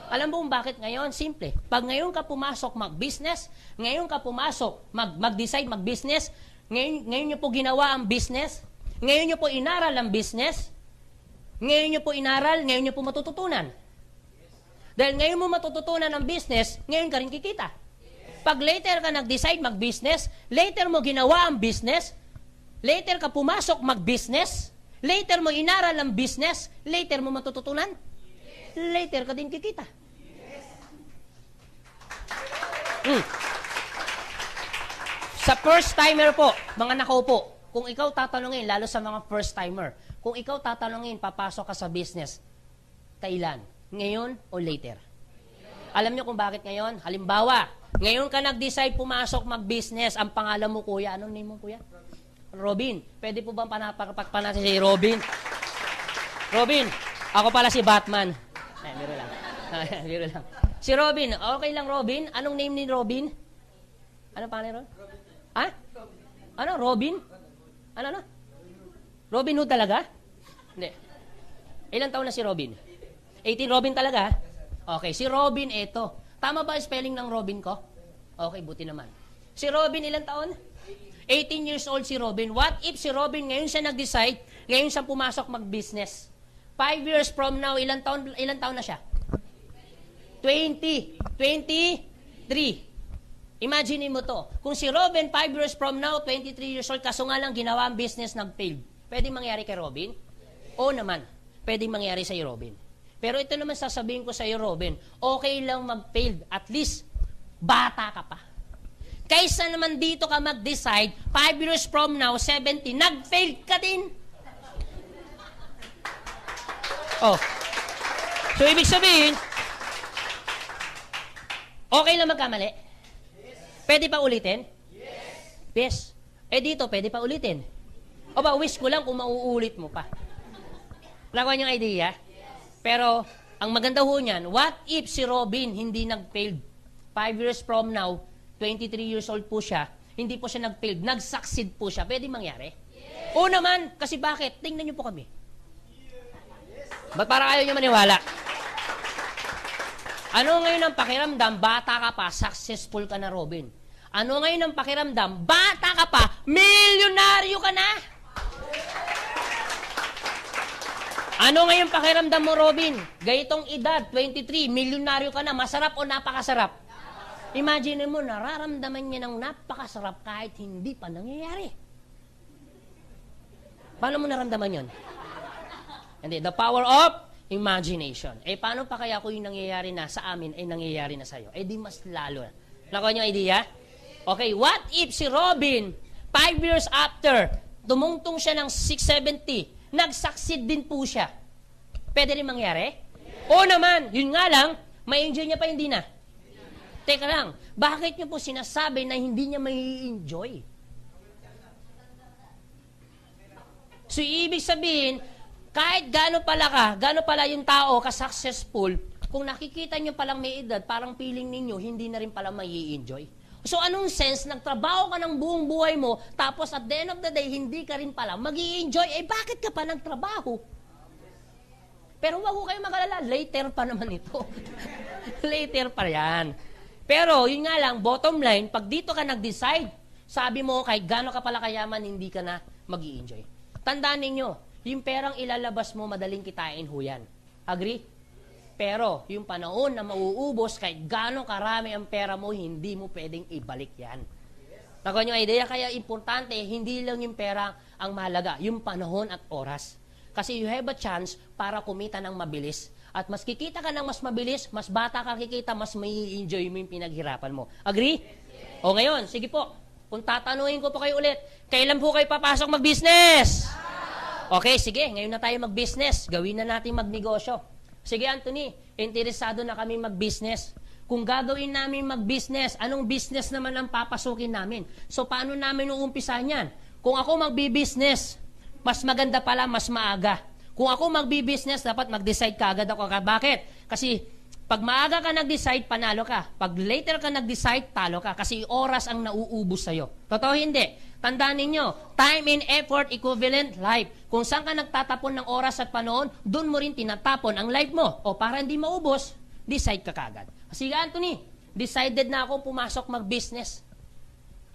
Alam mo kung bakit ngayon? Simple. Pag ngayon ka pumasok mag-business, ngayon ka pumasok mag-decide mag-business, ngayon nyo po ginawa ang business, ngayon nyo po inaral ang business, ngayon nyo po inaral, ngayon nyo po matututunan. Dahil ngayon mo matututunan ang business, ngayon ka rin kikita. Pag later ka nag-decide mag-business, later mo ginawa ang business, later ka pumasok mag-business, later mo inaral ang business, later mo matututunan, later ka din kikita. Sa first timer po, mga nakaupo, kung ikaw tatanungin, lalo sa mga first timer, kung ikaw tatanungin, papasok ka sa business, kailan? Ngayon o later? Alam niyo kung bakit ngayon? Halimbawa, ngayon ka nag-decide pumasok mag-business, ang pangalan mo kuya, anong name mo kuya? Robin. Pwede po bang panapakpan natin si Robin? Robin, ako pala si Batman. Biro lang. Biro lang. Si Robin, okay lang Robin? Anong name ni Robin? Anong pangalan Robin? Ha? Ano, Robin? Ano? Robin Hood talaga? Hindi. Ilang taon na si Robin? 18 Robin talaga? Okay, si Robin ito. Tama ba spelling ng Robin ko? Okay, buti naman. Si Robin ilang taon? 18 years old si Robin. What if si Robin ngayon siya nag-decide, ngayon siya pumasok mag-business? 5 years from now, ilang taon na siya? 20. 23. Imagine mo to. Kung si Robin, 5 years from now, 23 years old, kaso nga lang ginawa ang business, nag-fail. Pwede mangyari kay Robin? Oo naman. Pwede mangyari sa iyo, Robin. Pero ito naman sasabihin ko sa iyo, Robin, okay lang mag-fail. At least, bata ka pa. Kaysa naman dito ka mag-decide, 5 years from now, 70, nag-fail ka din. Oh. So, ibig sabihin, okay lang magkamali? Pwede pa ulitin? Yes. Dito, pwede pa ulitin. O ba, wish ko lang kung mauulit mo pa. Nakuha niyo ang idea? Pero, ang maganda ho niyan, what if si Robin hindi nag-failed? 5 years from now, 23 years old po siya, hindi po siya nag-failed, nag-succeed po siya. Pwede mangyari? Oo naman, kasi bakit? Tingnan niyo po kami. Ba't parang ayaw niyo maniwala? Ano ngayon ang pakiramdam? Bata ka pa, successful ka na, Robin. Ano ngayon ang pakiramdam? Bata ka pa, milyonaryo ka na! Ano ngayon pakiramdam mo, Robin? Gayitong edad, 23, milyonaryo ka na, masarap o napakasarap? Imagine mo, nararamdaman niya ng napakasarap kahit hindi pa nangyayari. Paano mo naramdaman yun? Hindi, the power of imagination. Paano pa kaya kung yung nangyayari na sa amin ay nangyayari na sa'yo? Di mas lalo na. Nakuha niyo idea? Okay, what if si Robin, 5 years after, tumungtong siya ng 670, nag-succeed din po siya. Pwede rin mangyari? Oo naman, yun nga lang, may enjoy niya pa hindi na. Teka lang, bakit niyo po sinasabi na hindi niya may enjoy? So, ibig sabihin, kahit gaano pala yung tao ka-successful, kung nakikita niyo palang may edad, parang feeling ninyo, hindi na rin pala may enjoy. So, anong sense, nagtrabaho ka ng buong buhay mo, tapos at the end of the day, hindi ka rin pala mag-i-enjoy, bakit ka pa nagtrabaho? Pero wag ko kayo mag-alala, later pa naman ito. Later pa yan. Pero, yun nga lang, bottom line, pag dito ka nag-decide, sabi mo, kahit gaano ka pala kayaman, hindi ka na mag-i-enjoy. Tandaan ninyo, yung perang ilalabas mo, madaling kitain ho yan. Agree? Pero, yung panahon na mauubos, kahit gaano karami ang pera mo, hindi mo pwedeng ibalik yan. Nakuha niyo idea? Kaya importante, hindi lang yung pera ang mahalaga, yung panahon at oras. Kasi you have a chance para kumita ng mabilis. At mas kikita ka ng mas mabilis, mas bata ka kikita, mas may enjoy mo yung pinaghirapan mo. Agree? O ngayon, sige po, kung tatanungin ko po kayo ulit, kailan po kayo papasok mag-business? Okay, sige, ngayon na tayo mag-business. Gawin na natin magnegosyo. Sige, Anthony, interesado na kami mag-business. Kung gagawin namin mag-business, anong business naman ang papasukin namin? So, paano namin uumpisahan yan? Kung ako magbi-business, mas maganda pala, mas maaga. Kung ako magbi-business, dapat mag-decide ka agad ako. Bakit? Kasi, pag maaga ka nag-decide, panalo ka. Pag later ka nag-decide, talo ka. Kasi oras ang nauubos sa'yo. Totoo hindi? Tandaan ninyo, time and effort equivalent life. Kung saan ka nagtatapon ng oras at panahon, doon mo rin tinatapon ang life mo. O para hindi maubos, decide ka kagad. Sige, Anthony, decided na ako pumasok mag-business.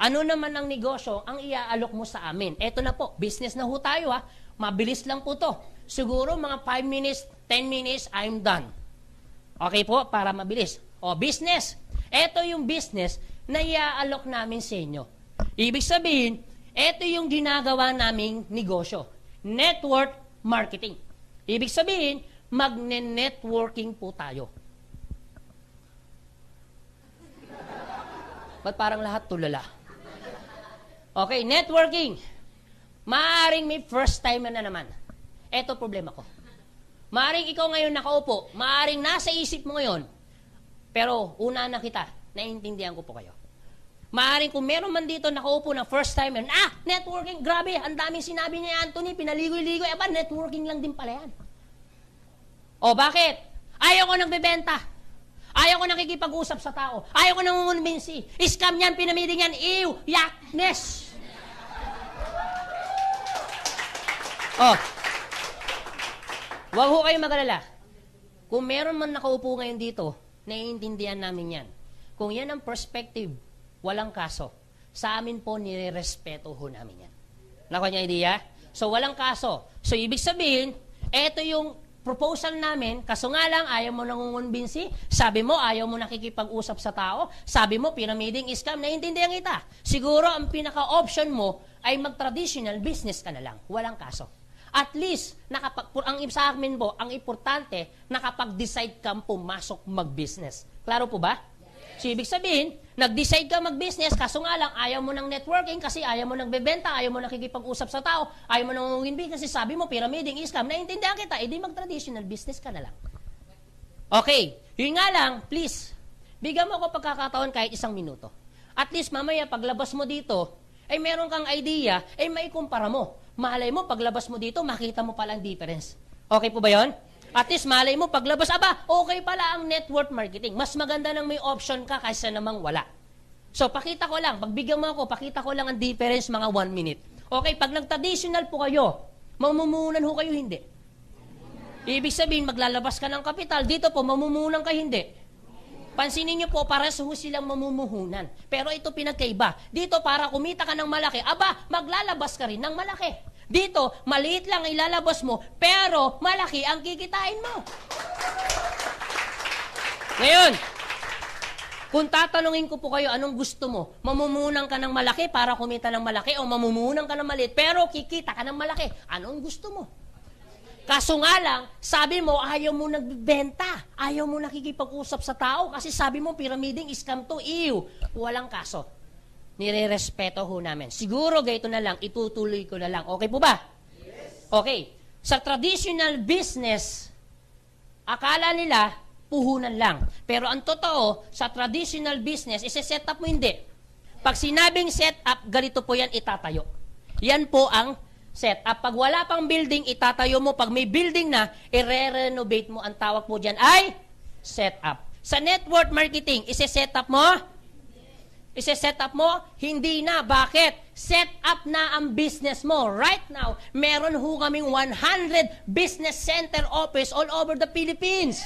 Ano naman ang negosyo ang iaalok mo sa amin? Eto na po, business na ho tayo ha. Mabilis lang po to. Siguro mga 5 minutes, 10 minutes, I'm done. Okay po, para mabilis. O, business. Eto yung business na iaalok namin sa inyo. Ibig sabihin, ito yung ginagawa naming negosyo. Network marketing. Ibig sabihin, magne-networking po tayo. Ba't parang lahat tulala? Okay, networking. Maaring may first time na naman. Ito problema ko. Maaring ikaw ngayon nakaupo, maaring nasa isip mo ngayon, pero una na kita, naiintindihan ko po kayo. Maaring kung meron man dito nakaupo na first time, networking, grabe, ang daming sinabi niya Anthony, pinaligoy-ligoy, networking lang din pala yan. O bakit? Ayaw ko nagbebenta. Ayaw ko nakikipag-usap sa tao. Ayaw ko nangungumbinsi. Scam yan, pinamiding yan, yakness. Wag ho kayo mag-alala. Kung meron man nakaupo ngayon dito, naiintindihan namin yan. Kung yan ang perspective, walang kaso. Sa amin po, nire-respeto ho namin yan. Nakuha niya idea? So, walang kaso. So, ibig sabihin, eto yung proposal namin, kaso nga lang, ayaw mo nangungumbinsi, sabi mo, ayaw mo nakikipag-usap sa tao, sabi mo, pyramiding scam, naiintindihan kita. Siguro, ang pinaka-option mo ay mag-traditional business ka na lang. Walang kaso. At least, ang sa amin po, ang importante, nakapag-decide kang pumasok mag-business. Klaro po ba? So, ibig sabihin, nag-decide ka mag-business, kaso nga lang, ayaw mo ng networking kasi ayaw mo nagbebenta, ayaw mo nakikipag-usap sa tao, ayaw mo nangungumbinsi kasi sabi mo, pyramiding scam, naiintindihan kita, edi mag-traditional business ka na lang. Okay, yun nga lang, please, bigyan mo ako pagkakataon kahit 1 minuto. At least mamaya, paglabas mo dito, ay meron kang idea, ay maikumpara mo. Malay mo, paglabas mo dito, makita mo palang difference. Okay po ba yon? At least malay mo, paglabas, aba, okay pala ang network marketing. Mas maganda nang may option ka kaysa namang wala. So, pakita ko lang, pagbigyan mo ako, pakita ko lang ang difference mga 1 minute. Okay, pag nag-traditional po kayo, mamumunan ho kayo hindi. Ibig sabihin, maglalabas ka ng kapital, dito po, mamumunan ka hindi. Pansinin nyo po, para ho silang mamumuhunan. Pero ito pinagkaiba. Dito, para kumita ka ng malaki, aba, maglalabas ka rin ng malaki. Dito, maliit lang ilalabas mo, pero malaki ang kikitain mo. Ngayon, kung tatanungin ko po kayo, anong gusto mo? Mamumunan ka ng malaki para kumita ng malaki o mamumunan ka ng maliit pero kikita ka ng malaki? Anong gusto mo? Kaso nga lang, sabi mo, ayaw mo nagbibenta. Ayaw mo nakikipag-usap sa tao kasi sabi mo, pyramiding scam to. Ew! Walang kaso. Nire-respeto ho namin. Siguro gayto na lang, itutuloy ko na lang. Okay po ba? Yes. Okay. Sa traditional business, akala nila, puhunan lang. Pero ang totoo, sa traditional business, isi-set up mo hindi. Pag sinabing set up, ganito po yan itatayo. Yan po ang set up. Pag wala pang building, itatayo mo. Pag may building na, i-renovate mo. Ang tawag po dyan ay set up. Sa network marketing, isi-set up mo? Ise-set up mo? Hindi na. Bakit? Set up na ang business mo. Right now, meron ho kaming 100 business center office all over the Philippines.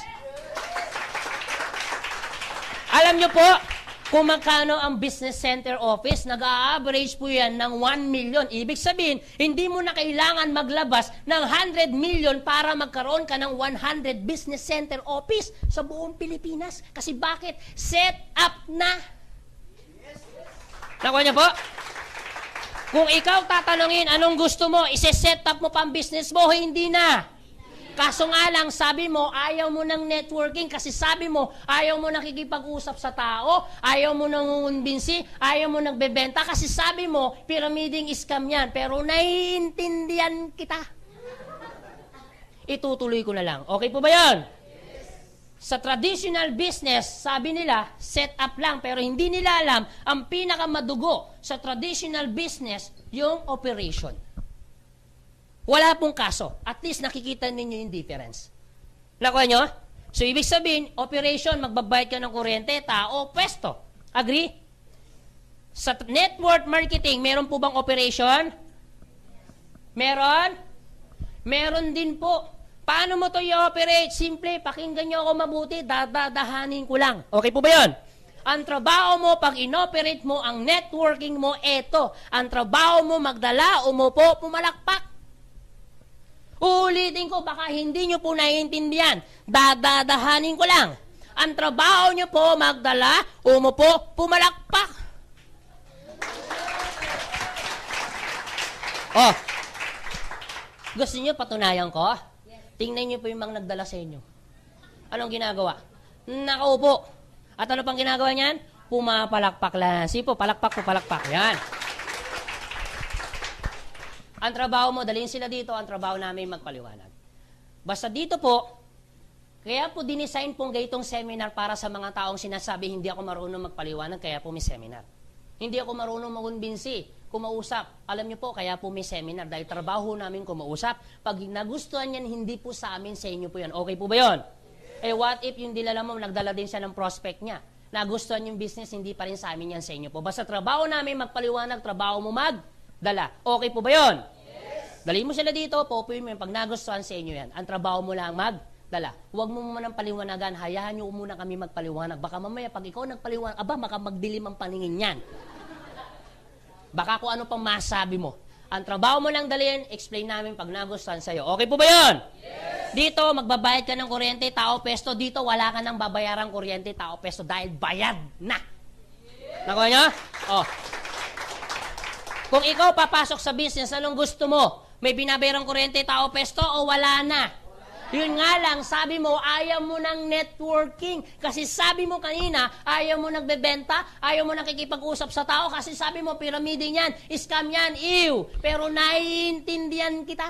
Alam nyo po, kung magkano ang business center office, nag-a-average po yan ng 1 million. Ibig sabihin, hindi mo na kailangan maglabas ng 100 million para magkaroon ka ng 100 business center office sa buong Pilipinas. Kasi bakit? Set up na. Nakuha niyo po? Kung ikaw tatanungin, anong gusto mo, ise-set up mo pa ang business mo, hindi na. Kaso nga lang, sabi mo, ayaw mo ng networking kasi sabi mo, ayaw mo nakikipag-usap sa tao, ayaw mo nangungumbinsi, ayaw mo nagbebenta kasi sabi mo, pyramiding scam yan. Pero naiintindihan kita. Itutuloy ko na lang. Okay po ba yan? Sa traditional business, sabi nila, set up lang, pero hindi nila alam, ang pinakamadugo sa traditional business, yung operation. Wala pong kaso. At least nakikita ninyo yung difference. Nakuha nyo? So, ibig sabihin, operation, magbabayad ka ng kuryente, tao, pwesto. Agree? Sa network marketing, meron po bang operation? Meron? Meron din po. Paano mo ito i-operate? Simple, pakinggan nyo ako mabuti, dadadahanin ko lang. Okay po ba yun? Ang trabaho mo, pag inoperate mo, ang networking mo, eto. Ang trabaho mo, magdala, umupo, pumalakpak. Uulitin ko, baka hindi nyo po naiintindihan. Dadadahanin ko lang. Ang trabaho nyo po, magdala, umupo, pumalakpak. Oh, gusto nyo patunayan ko? Tingnan niyo po yung mga nagdala sa inyo. Anong ginagawa? Nakaupo. At ano pang ginagawa niyan? Pumapalakpak lang. Sipo, palakpak po, palakpak. Yan. Ang trabaho mo, dalhin sila dito, ang trabaho namin magpaliwanag. Basta dito po, kaya po dinesign pong gaytong seminar para sa mga taong sinasabi, hindi ako marunong magpaliwanag, kaya po may seminar. Hindi ako marunong magunbinsi, kumausap. Alam niyo po, kaya po may seminar. Dahil trabaho namin kumausap. Pag nagustuhan yan, hindi po sa amin, sa inyo po yan. Okay po ba yun? Eh what if yung dilala mo, nagdala din siya ng prospect niya. Nagustuhan yung business, hindi pa rin sa amin yan, sa inyo po. Basta trabaho namin magpaliwanag, trabaho mo magdala. Okay po ba yun? Yes. Dali mo sila dito, popoy mo yan. Pag nagustuhan sa inyo yan, ang trabaho mo lang magdala. Huwag mo muna ng paliwanagan, hayaan nyo muna kami magpaliwanag. Baka mamaya, pag ikaw nagpaliwanag, aba, maka magdilim ang paningin yan. Baka kung ano pang masabi mo. Ang trabaho mo lang dalhin, explain namin pag nagustuhan sa'yo. Okay po ba yun? Yes. Dito, magbabayad ka ng kuryente, tao, pesto. Dito, wala ka nang babayarang kuryente, tao, pesto dahil bayad na. Yes. Nakuha nyo? Oh. Kung ikaw papasok sa business, anong gusto mo? May binabayarang kuryente, tao, pesto o wala na? Yun nga lang, sabi mo, ayaw mo ng networking. Kasi sabi mo kanina, ayaw mo nagbebenta, ayaw mo nakikipag-usap sa tao, kasi sabi mo, pyramiding yan, scam yan, ew. Pero naiintindihan kita.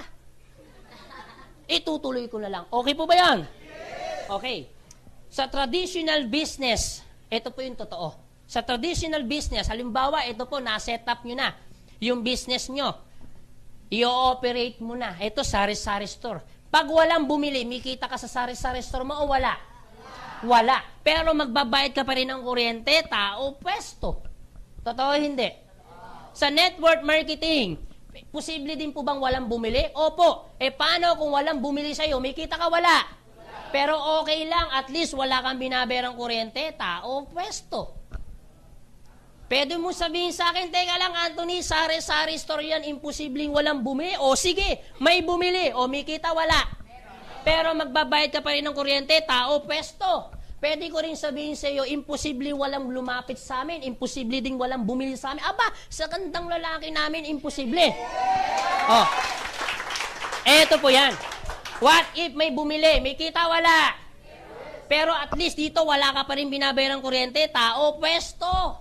Itutuloy ko na lang. Okay po ba yan? Okay. Sa traditional business, ito po yung totoo. Sa traditional business, halimbawa, ito po, na-set up nyo na. Yung business nyo, i-operate mo na. Ito, sari-sari store. Pag walang bumili, may kita ka sa sari-sari store mo o wala? Wala. Pero magbabayad ka pa rin ng kuryente, tao, pwesto. Totoo hindi? Sa network marketing, posible din po bang walang bumili? Opo. Paano kung walang bumili sa'yo? May kita ka, wala. Pero okay lang, at least wala kang binabayarang kuryente, tao, pwesto. Pwede mo sabihin sa akin, teka lang, Anthony, sari-sari store yan, imposibleng walang bumili. O sige, may bumili. O may kita, wala. Pero magbabayad ka pa rin ng kuryente, tao, pwesto. Pwede ko rin sabihin sa iyo, imposibleng walang lumapit sa amin, imposible ding walang bumili sa amin. Aba, sa gandang lalaki namin, imposible. Oh. Eto po yan. What if may bumili? May kita, wala. Pero at least dito, wala ka pa rin binabayarang kuryente, tao, pwesto.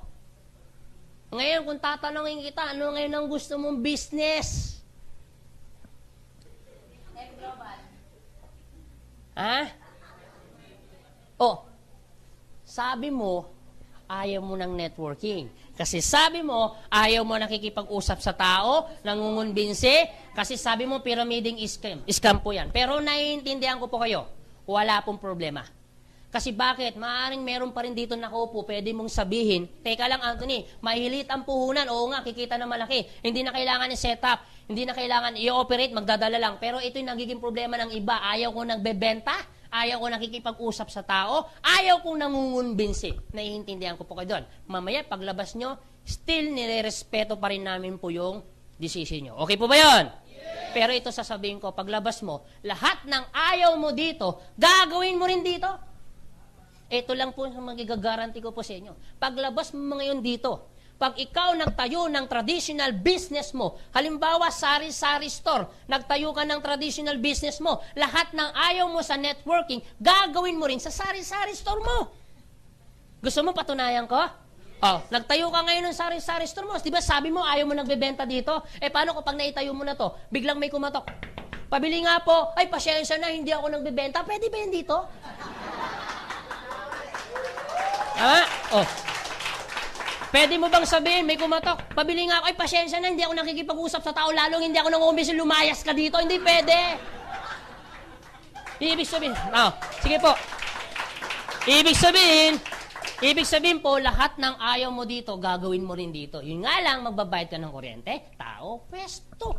Ngayon, kung tatanungin kita, ano ngayon ang gusto mong business? Ha? Oh, sabi mo, ayaw mo ng networking. Kasi sabi mo, ayaw mo nakikipag-usap sa tao, nangungunbinsi, kasi sabi mo, pyramiding scam. Scam po yan. Pero naiintindihan ko po kayo, wala pong problema. Kasi bakit? Maaaring meron pa rin dito nakaupo, pwede mong sabihin, teka lang Anthony, mahilit ang puhunan, oo nga, kikita na malaki. Hindi na kailangan i-setup, hindi na kailangan i-operate, magdadala lang. Pero ito yung nagiging problema ng iba, ayaw ko nagbebenta, ayaw ko nakikipag-usap sa tao, ayaw kong nangungunbinsi. Naiintindihan ko po kayo doon. Mamaya, paglabas nyo, still nire-respeto pa rin namin po yung decision nyo. Okay po ba yun? Yeah. Pero ito sasabihin ko, paglabas mo, lahat ng ayaw mo dito, gagawin mo rin dito. Ito lang po ang magigagaranti ko po sa inyo. Paglabas mo ngayon dito, pag ikaw nagtayo ng traditional business mo, halimbawa sari-sari store, nagtayo ka ng traditional business mo, lahat ng ayaw mo sa networking, gagawin mo rin sa sari-sari store mo. Gusto mo patunayan ko? Oh, nagtayo ka ngayon ng sari-sari store mo. Di ba sabi mo ayaw mo nagbebenta dito? Paano kapag naitayo mo na to, biglang may kumatok? Pabili nga po, ay pasyensya na, hindi ako nagbebenta. Pwede ba yan dito? Oh. Pwede mo bang sabihin, may kumatok, pabili nga ako, ay pasyensya na, hindi ako nakikipag-usap sa tao, lalong hindi ako nangumbisi, lumayas ka dito, hindi pwede. Ibig sabihin, sige po. Ibig sabihin po, lahat ng ayaw mo dito, gagawin mo rin dito. Yun nga lang, magbabayad ka ng kuryente, tao, pwesto.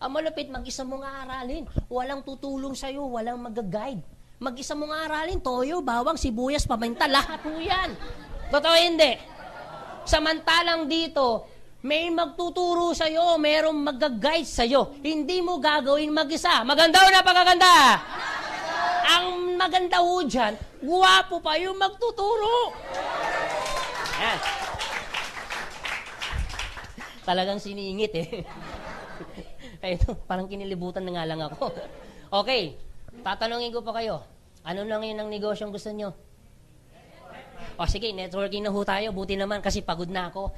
Ang malupit, mag-isa mo nga aralin. Walang tutulong sa'yo, walang mag-guide. Mag-isa mo nga aralin, toyo, bawang, sibuyas, paminta, lahat mo yan. Totoo hindi. Samantalang dito, may magtuturo sa'yo, mayroong mag-guide sa'yo. Hindi mo gagawin mag-isa. Maganda o napakaganda? Ang maganda ho dyan, guwapo pa yung magtuturo. Yan. Talagang siningit eh. Kaya ito, parang kinilibutan na nga lang ako. Okay, tatanungin ko pa kayo. Ano lang yun ang negosyong gusto nyo? O sige, networking na ho tayo. Buti naman kasi pagod na ako.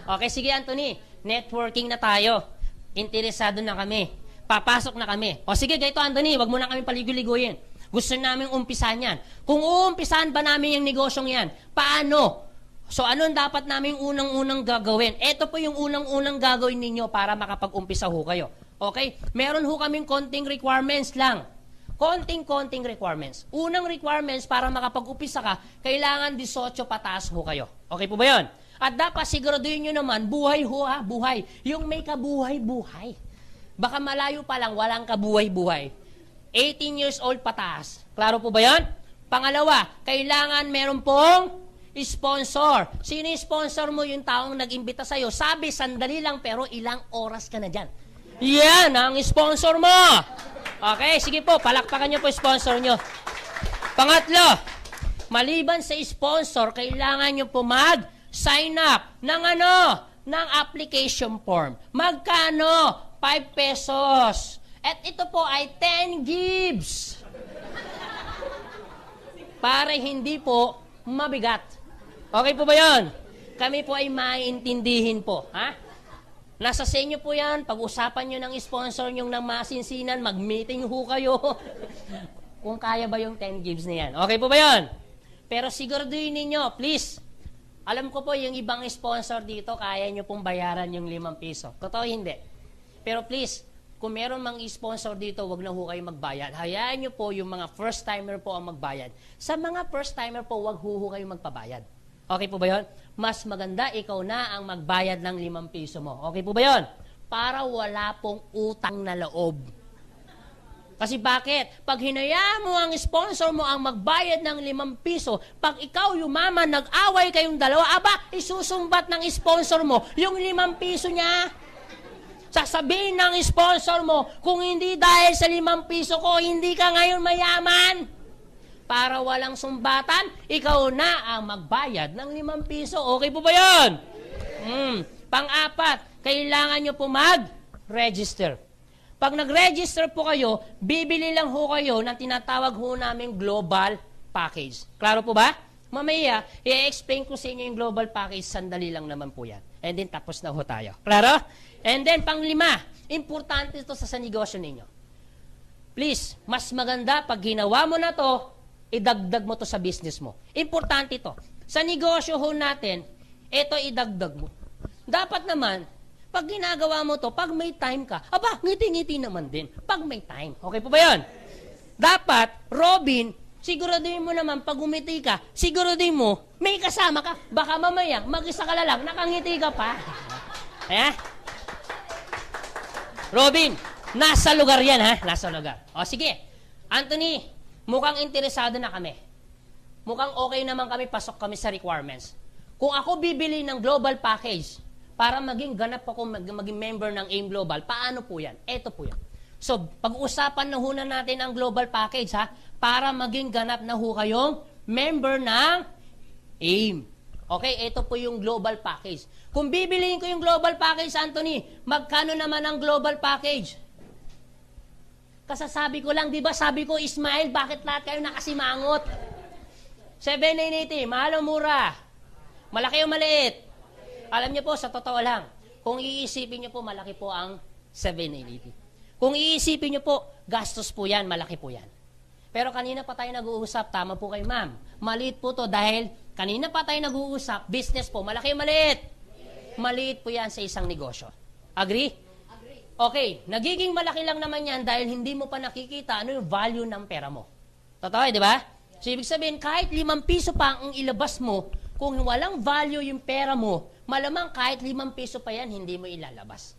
Okay, sige Anthony. Networking na tayo. Interesado na kami. Papasok na kami. O sige, ganito Anthony, wag mo na kami paligoy-ligoyin. Gusto namin umpisan yan. Kung uumpisan ba namin yung negosyong yan, paano? So anong dapat namin unang-unang gagawin? Ito po yung unang-unang gagawin ninyo para makapag-umpisa ho kayo. Okay? Meron ho kaming konting requirements lang. Konting requirements. Unang requirements para makapag-upisa ka, kailangan 18 pataas ho kayo. Okay po ba yun? At dapat siguraduhin nyo naman, buhay ho ha, buhay. Yung may kabuhay-buhay. Baka malayo pa lang, walang kabuhay-buhay. 18 years old pataas. Klaro po ba yun? Pangalawa, kailangan meron pong sponsor. Sino yung sponsor mo? Yung taong nag-imbita sa'yo. Sabi, sandali lang pero ilang oras ka na dyan. Yan ang sponsor mo. Okay, sige po, palakpakan nyo po sponsor nyo. Pangatlo, maliban sa sponsor, kailangan nyo po mag-sign up ng ng application form. Magkano? 5 pesos. At ito po ay 10 gigs. Para hindi po mabigat. Okay po ba yun? Kami po ay maintindihin po. Ha? Nasa sa inyo po yan, pag-usapan nyo ng sponsor nyo ng masinsinan, mag-meeting ho kayo. Kung kaya ba yung 10 gigs na yan. Okay po ba yun? Pero siguraduhin ninyo, please. Alam ko po yung ibang sponsor dito, kaya nyo pong bayaran yung 5 piso. Totoo hindi. Pero please, kung meron mang sponsor dito, wag na ho kayo magbayad. Hayaan nyo po yung mga first-timer po ang magbayad. Sa mga first-timer po, wag ho kayo magpabayad. Okay po ba yun? Mas maganda ikaw na ang magbayad ng 5 piso mo. Okay po ba yun? Para wala pong utang na loob. Kasi bakit? Pag hinayaan mo ang sponsor mo ang magbayad ng 5 piso, pag ikaw yumaman, nag-away kayong dalawa, isusumbat ng sponsor mo yung 5 piso niya. Sasabihin ng sponsor mo, kung hindi dahil sa 5 piso ko, hindi ka ngayon mayaman. Para walang sumbatan, ikaw na ang magbayad ng 5 piso. Okay po ba yun? Pang-apat, kailangan nyo po mag-register. Pag nag-register po kayo, bibili lang ho kayo ng tinatawag ho namin global package. Klaro po ba? Mamaya, i-explain ko sa inyo yung global package, sandali lang naman po yan. And then, tapos na ho tayo. Klaro? And then, pang-5, importante ito sa negosyo ninyo. Please, mas maganda pag ginawa mo na to, idagdag mo to sa business mo. Importante ito. Sa negosyo ho natin, ito idagdag mo. Dapat naman, pag ginagawa mo to, pag may time ka, ngiti-ngiti naman din. Pag may time. Okay po ba yun? Dapat, Robin, siguraduhin mo naman, pag umiti ka, siguraduhin mo, may kasama ka. Baka mamaya, mag-isa ka lang, nakangiti ka pa. Robin, nasa lugar yan, ha? Nasa lugar. O, sige. Anthony, mukhang interesado na kami. Mukhang okay naman kami, pasok kami sa requirements. Kung ako bibili ng global package, para maging ganap ako, maging member ng AIM Global, paano po yan? Ito po yan. So, pag-uusapan na ho na natin ang global package, ha? Para maging ganap na ho kayong member ng AIM. Okay, ito po yung global package. Kung bibiliin ko yung global package, Anthony, magkano naman ang global package? Kasasabi ko lang, di ba? Sabi ko, Ismael, bakit lahat kayo nakasimangot? 7,980, mahal o mura? Malaki o maliit? Alam niyo po, sa totoo lang, kung iisipin niyo po, malaki po ang 7,980. Kung iisipin niyo po, gastos po yan, malaki po yan. Pero kanina pa tayo nag-uusap, tama po kayo, ma'am. Maliit po to dahil kanina pa tayo nag-uusap, business po, malaki o maliit? Maliit po yan sa isang negosyo. Agree? Okay, nagiging malaki lang naman yan dahil hindi mo pa nakikita ano yung value ng pera mo. Totoo, di ba? So, ibig sabihin, kahit 5 piso pa ang ilabas mo, kung walang value yung pera mo, malamang kahit 5 piso pa yan, hindi mo ilalabas.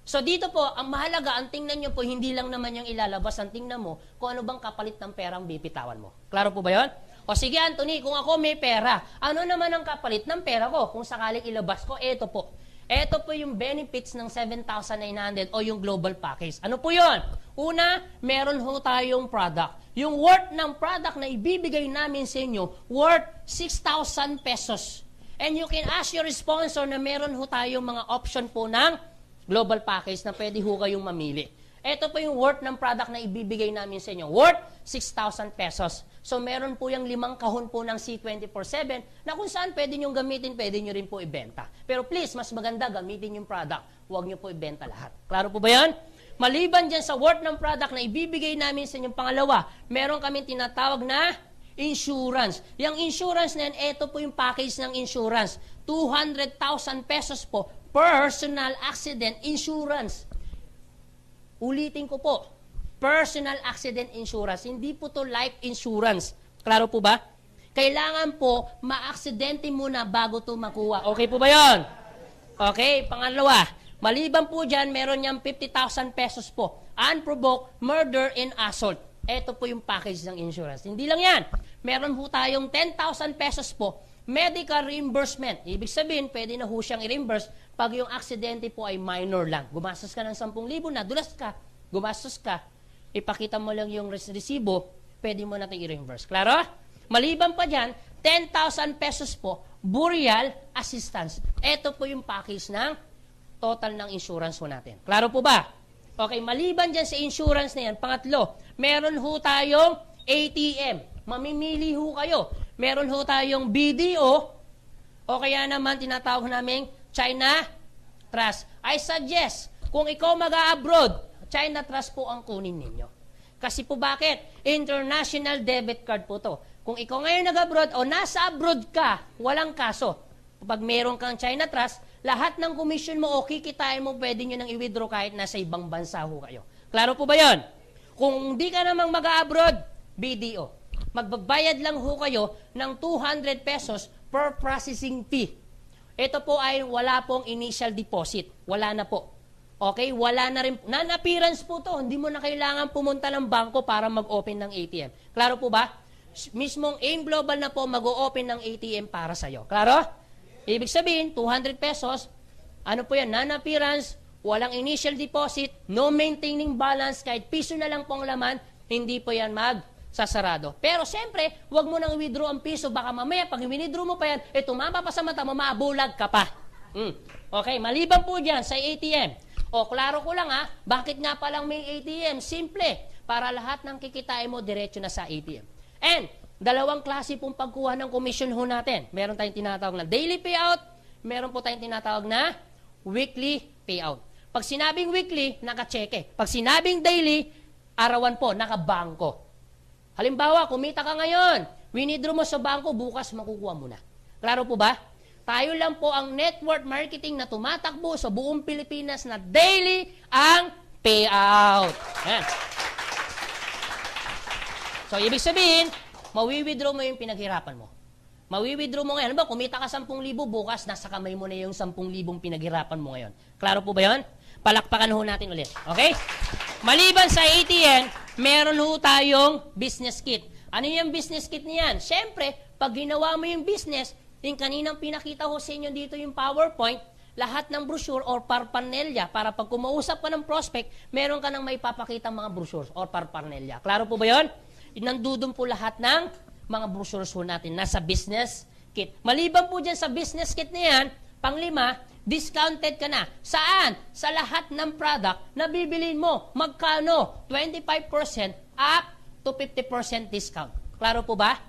So, dito po, ang mahalaga, ang tingnan nyo po, hindi lang naman yung ilalabas, ang tingnan mo, kung ano bang kapalit ng perang bipitawan mo. Klaro po ba yun? O sige, Anthony, kung ako may pera, ano naman ang kapalit ng pera ko? Kung sakaling ilabas ko, eto po. Ito po yung benefits ng 7,900 o yung global package. Ano po yun? Una, meron ho tayong product. Yung worth ng product na ibibigay namin sa inyo, worth 6,000 pesos. And you can ask your sponsor na meron ho tayong mga option po ng global package na pwede ho kayong mamili. Ito po yung worth ng product na ibibigay namin sa inyo. Worth 6,000 pesos. So, meron po yung 5 kahon po ng C24/7 na kung saan pwede nyo gamitin, pwede nyo rin po ibenta. Pero please, mas maganda gamitin yung product. Huwag nyo po ibenta lahat. Klaro po ba yan? Maliban dyan sa worth ng product na ibibigay namin sa inyong pangalawa, meron kami tinatawag na insurance. Yung insurance na yan, ito po yung package ng insurance. 200,000 pesos po, personal accident insurance. Ulitin ko po, personal accident insurance. Hindi po to life insurance. Klaro po ba? Kailangan po, ma-aksidente muna bago to makuha. Okay po ba yon? Okay, pangalawa. Maliban po dyan, meron niyang 50,000 pesos po. Unprovoked murder and assault. Ito po yung package ng insurance. Hindi lang yan. Meron po tayong 10,000 pesos po. Medical reimbursement. Ibig sabihin, pwede na ho siyang i-reimburse pag yung aksidente po ay minor lang. Gumastos ka ng 10,000, nadulas ka, gumastos ka, ipakita mo lang yung resibo, pwede mo natin i-reimburse. Klaro? Maliban pa dyan, 10,000 pesos po, burial assistance. Ito po yung package ng total ng insurance po natin. Klaro po ba? Okay, maliban dyan sa insurance na yan, pangatlo, meron ho tayong ATM. Mamimili ho kayo. Meron ho tayong BDO o kaya naman tinatawag namin China Trust. I suggest, kung ikaw mag-a-abroad, China Trust po ang kunin ninyo. Kasi po bakit? International debit card po to. Kung ikaw ngayon nag-abroad o nasa abroad ka, walang kaso. pag meron kang China Trust, lahat ng commission mo o kikitain mo, pwede nyo nang i-withdraw kahit nasa ibang bansa ho kayo. Klaro po ba yon? Kung di ka namang mag-abroad, BDO. Magbabayad lang ho kayo ng 200 pesos per processing fee. Ito po ay wala pong initial deposit. Wala na po. Okay? Wala na rin. Non-appearance po to. Hindi mo na kailangan pumunta ng bangko para mag-open ng ATM. Klaro po ba? Mismong AIM Global na po mag-o-open ng ATM para sa'yo. Klaro? Ibig sabihin, 200 pesos, ano po yan? Non-appearance, walang initial deposit, no maintaining balance, kahit piso na lang pong laman, hindi po yan magsasarado. Pero siyempre, huwag mo nang withdraw ang piso. Baka mamaya, pag withdraw mo pa yan, tumama pa sa mata mo, mabulag ka pa. Okay, maliban po dyan sa ATM. O, klaro ko lang bakit nga palang may ATM? Simple, para lahat ng kikitain mo, diretso na sa ATM. And, dalawang klase pong pagkuha ng commission ho natin. Meron tayong tinatawag na daily payout, meron po tayong tinatawag na weekly payout. Pag sinabing weekly, naka-cheque. Pag sinabing daily, arawan po, naka-bangko. Halimbawa, kumita ka ngayon, winidraw mo sa bangko, bukas makukuha mo na. Klaro po ba? Tayo lang po ang network marketing na tumatakbo sa buong Pilipinas na daily ang payout. Yan. So, ibig sabihin, mawi-withdraw mo yung pinaghirapan mo. Mawi-withdraw mo ngayon. Ano ba, kumita ka 10,000, bukas, nasa kamay mo na yung 10,000 pinaghirapan mo ngayon. Klaro po ba yun? Palakpakan ho natin ulit. Okay? Maliban sa ATM, meron ho tayong business kit. Ano yung business kit niyan? Siyempre, pag ginawa mo yung business, yung kaninang pinakita ko sa inyo dito yung PowerPoint, lahat ng brochure or parpernelya, para pag kumausap ka ng prospect, meron ka nang may papakita mga brochures or parpernelya. Klaro po ba yun? Nandudun po lahat ng mga brochures po natin nasa business kit. Maliban po dyan sa business kit na yan, panglima, discounted ka na. Saan? Sa lahat ng product na bibilin mo. Magkano? 25% up to 50% discount. Klaro po ba?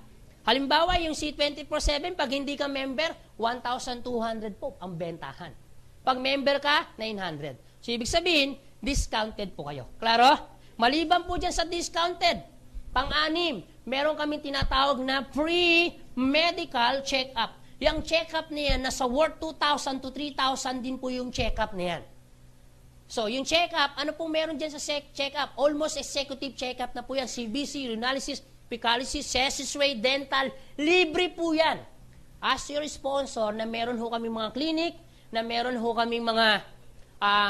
Halimbawa, yung C24/7, pag hindi ka member, 1,200 po ang bentahan. Pag member ka, 900. So, ibig sabihin, discounted po kayo. Klaro? Maliban po dyan sa discounted, pang-anim, meron kami tinatawag na free medical check-up. Yung check-up na yan, nasa worth 2,000 to 3,000 din po yung check-up na yan. So, yung check-up, ano pong meron dyan sa check-up? Almost executive check-up na po yan. CBC, urinalysis, Picalysis, Cecil Dental, libre po yan. As your sponsor, na meron ho kami mga clinic, na meron ho kami mga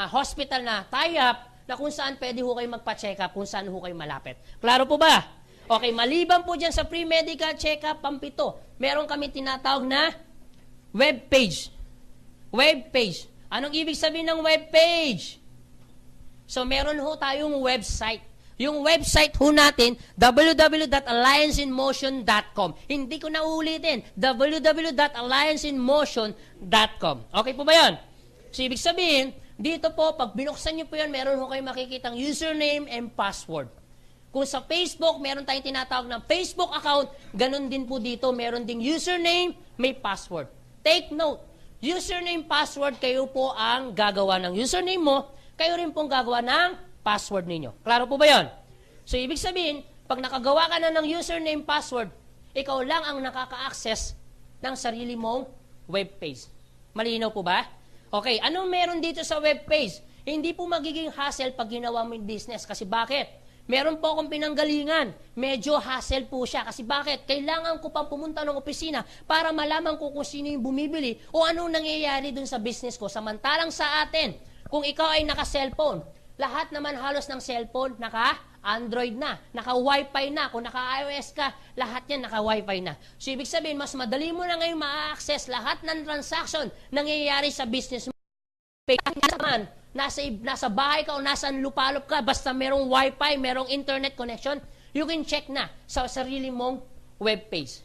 hospital na tie-up, na kung saan pwede ho kayo magpa-check up, kung saan ho kayo malapit. Klaro po ba? Okay, maliban po dyan sa free medical check-up, pampito, meron kami tinatawag na web page. Web page. Anong ibig sabihin ng web page? So, meron ho tayong website. Yung website ho natin, www.allianceinmotion.com. Hindi ko na ulitin, www.allianceinmotion.com. Okay po ba yun? So, ibig sabihin, dito po, pag binuksan nyo po yan, meron ho kayo makikitang username and password. Kung sa Facebook, meron tayong tinatawag na Facebook account, ganun din po dito, meron ding username, may password. Take note, username, password, kayo po ang gagawa ng username mo, kayo rin pong gagawa ng password ninyo. Klaro po ba yun? So, ibig sabihin, pag nakagawa ka na ng username, password, ikaw lang ang nakaka-access ng sarili mong webpage. Malinaw po ba? Okay, anong meron dito sa webpage? Hindi po magiging hassle pag ginawa mo yung business. Kasi bakit? Meron po akong pinanggalingan. Medyo hassle po siya. Kasi bakit? Kailangan ko pang pumunta ng opisina para malaman ko kung sino yung bumibili o anong nangyayari dun sa business ko. Samantalang sa atin, kung ikaw ay naka-cellphone, lahat naman halos ng cellphone, naka-Android na, naka-Wi-Fi na. Kung naka-iOS ka, lahat yan naka-Wi-Fi na. So, ibig sabihin, mas madali mo na ngayon ma-access lahat ng transaction nangyayari sa business mo. Naman, nasa bahay ka o nasa lupalop ka, basta merong Wi-Fi, merong internet connection, you can check na sa sarili mong webpage.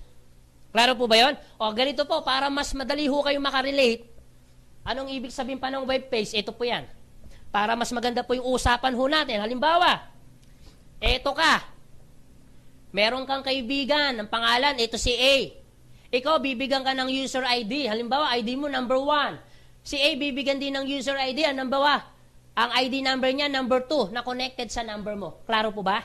Klaro po ba yun? O, ganito po, para mas madali ho kayo makarelate, anong ibig sabihin pa ng webpage? Ito po yan. Para mas maganda po yung usapan ho natin. Halimbawa, eto ka. Meron kang kaibigan, ang pangalan, ito si A. Ikaw, bibigyan ka ng user ID. Halimbawa, ID mo number 1. Si A, bibigyan din ng user ID. Halimbawa, ang ID number niya, number 2, na connected sa number mo. Klaro po ba?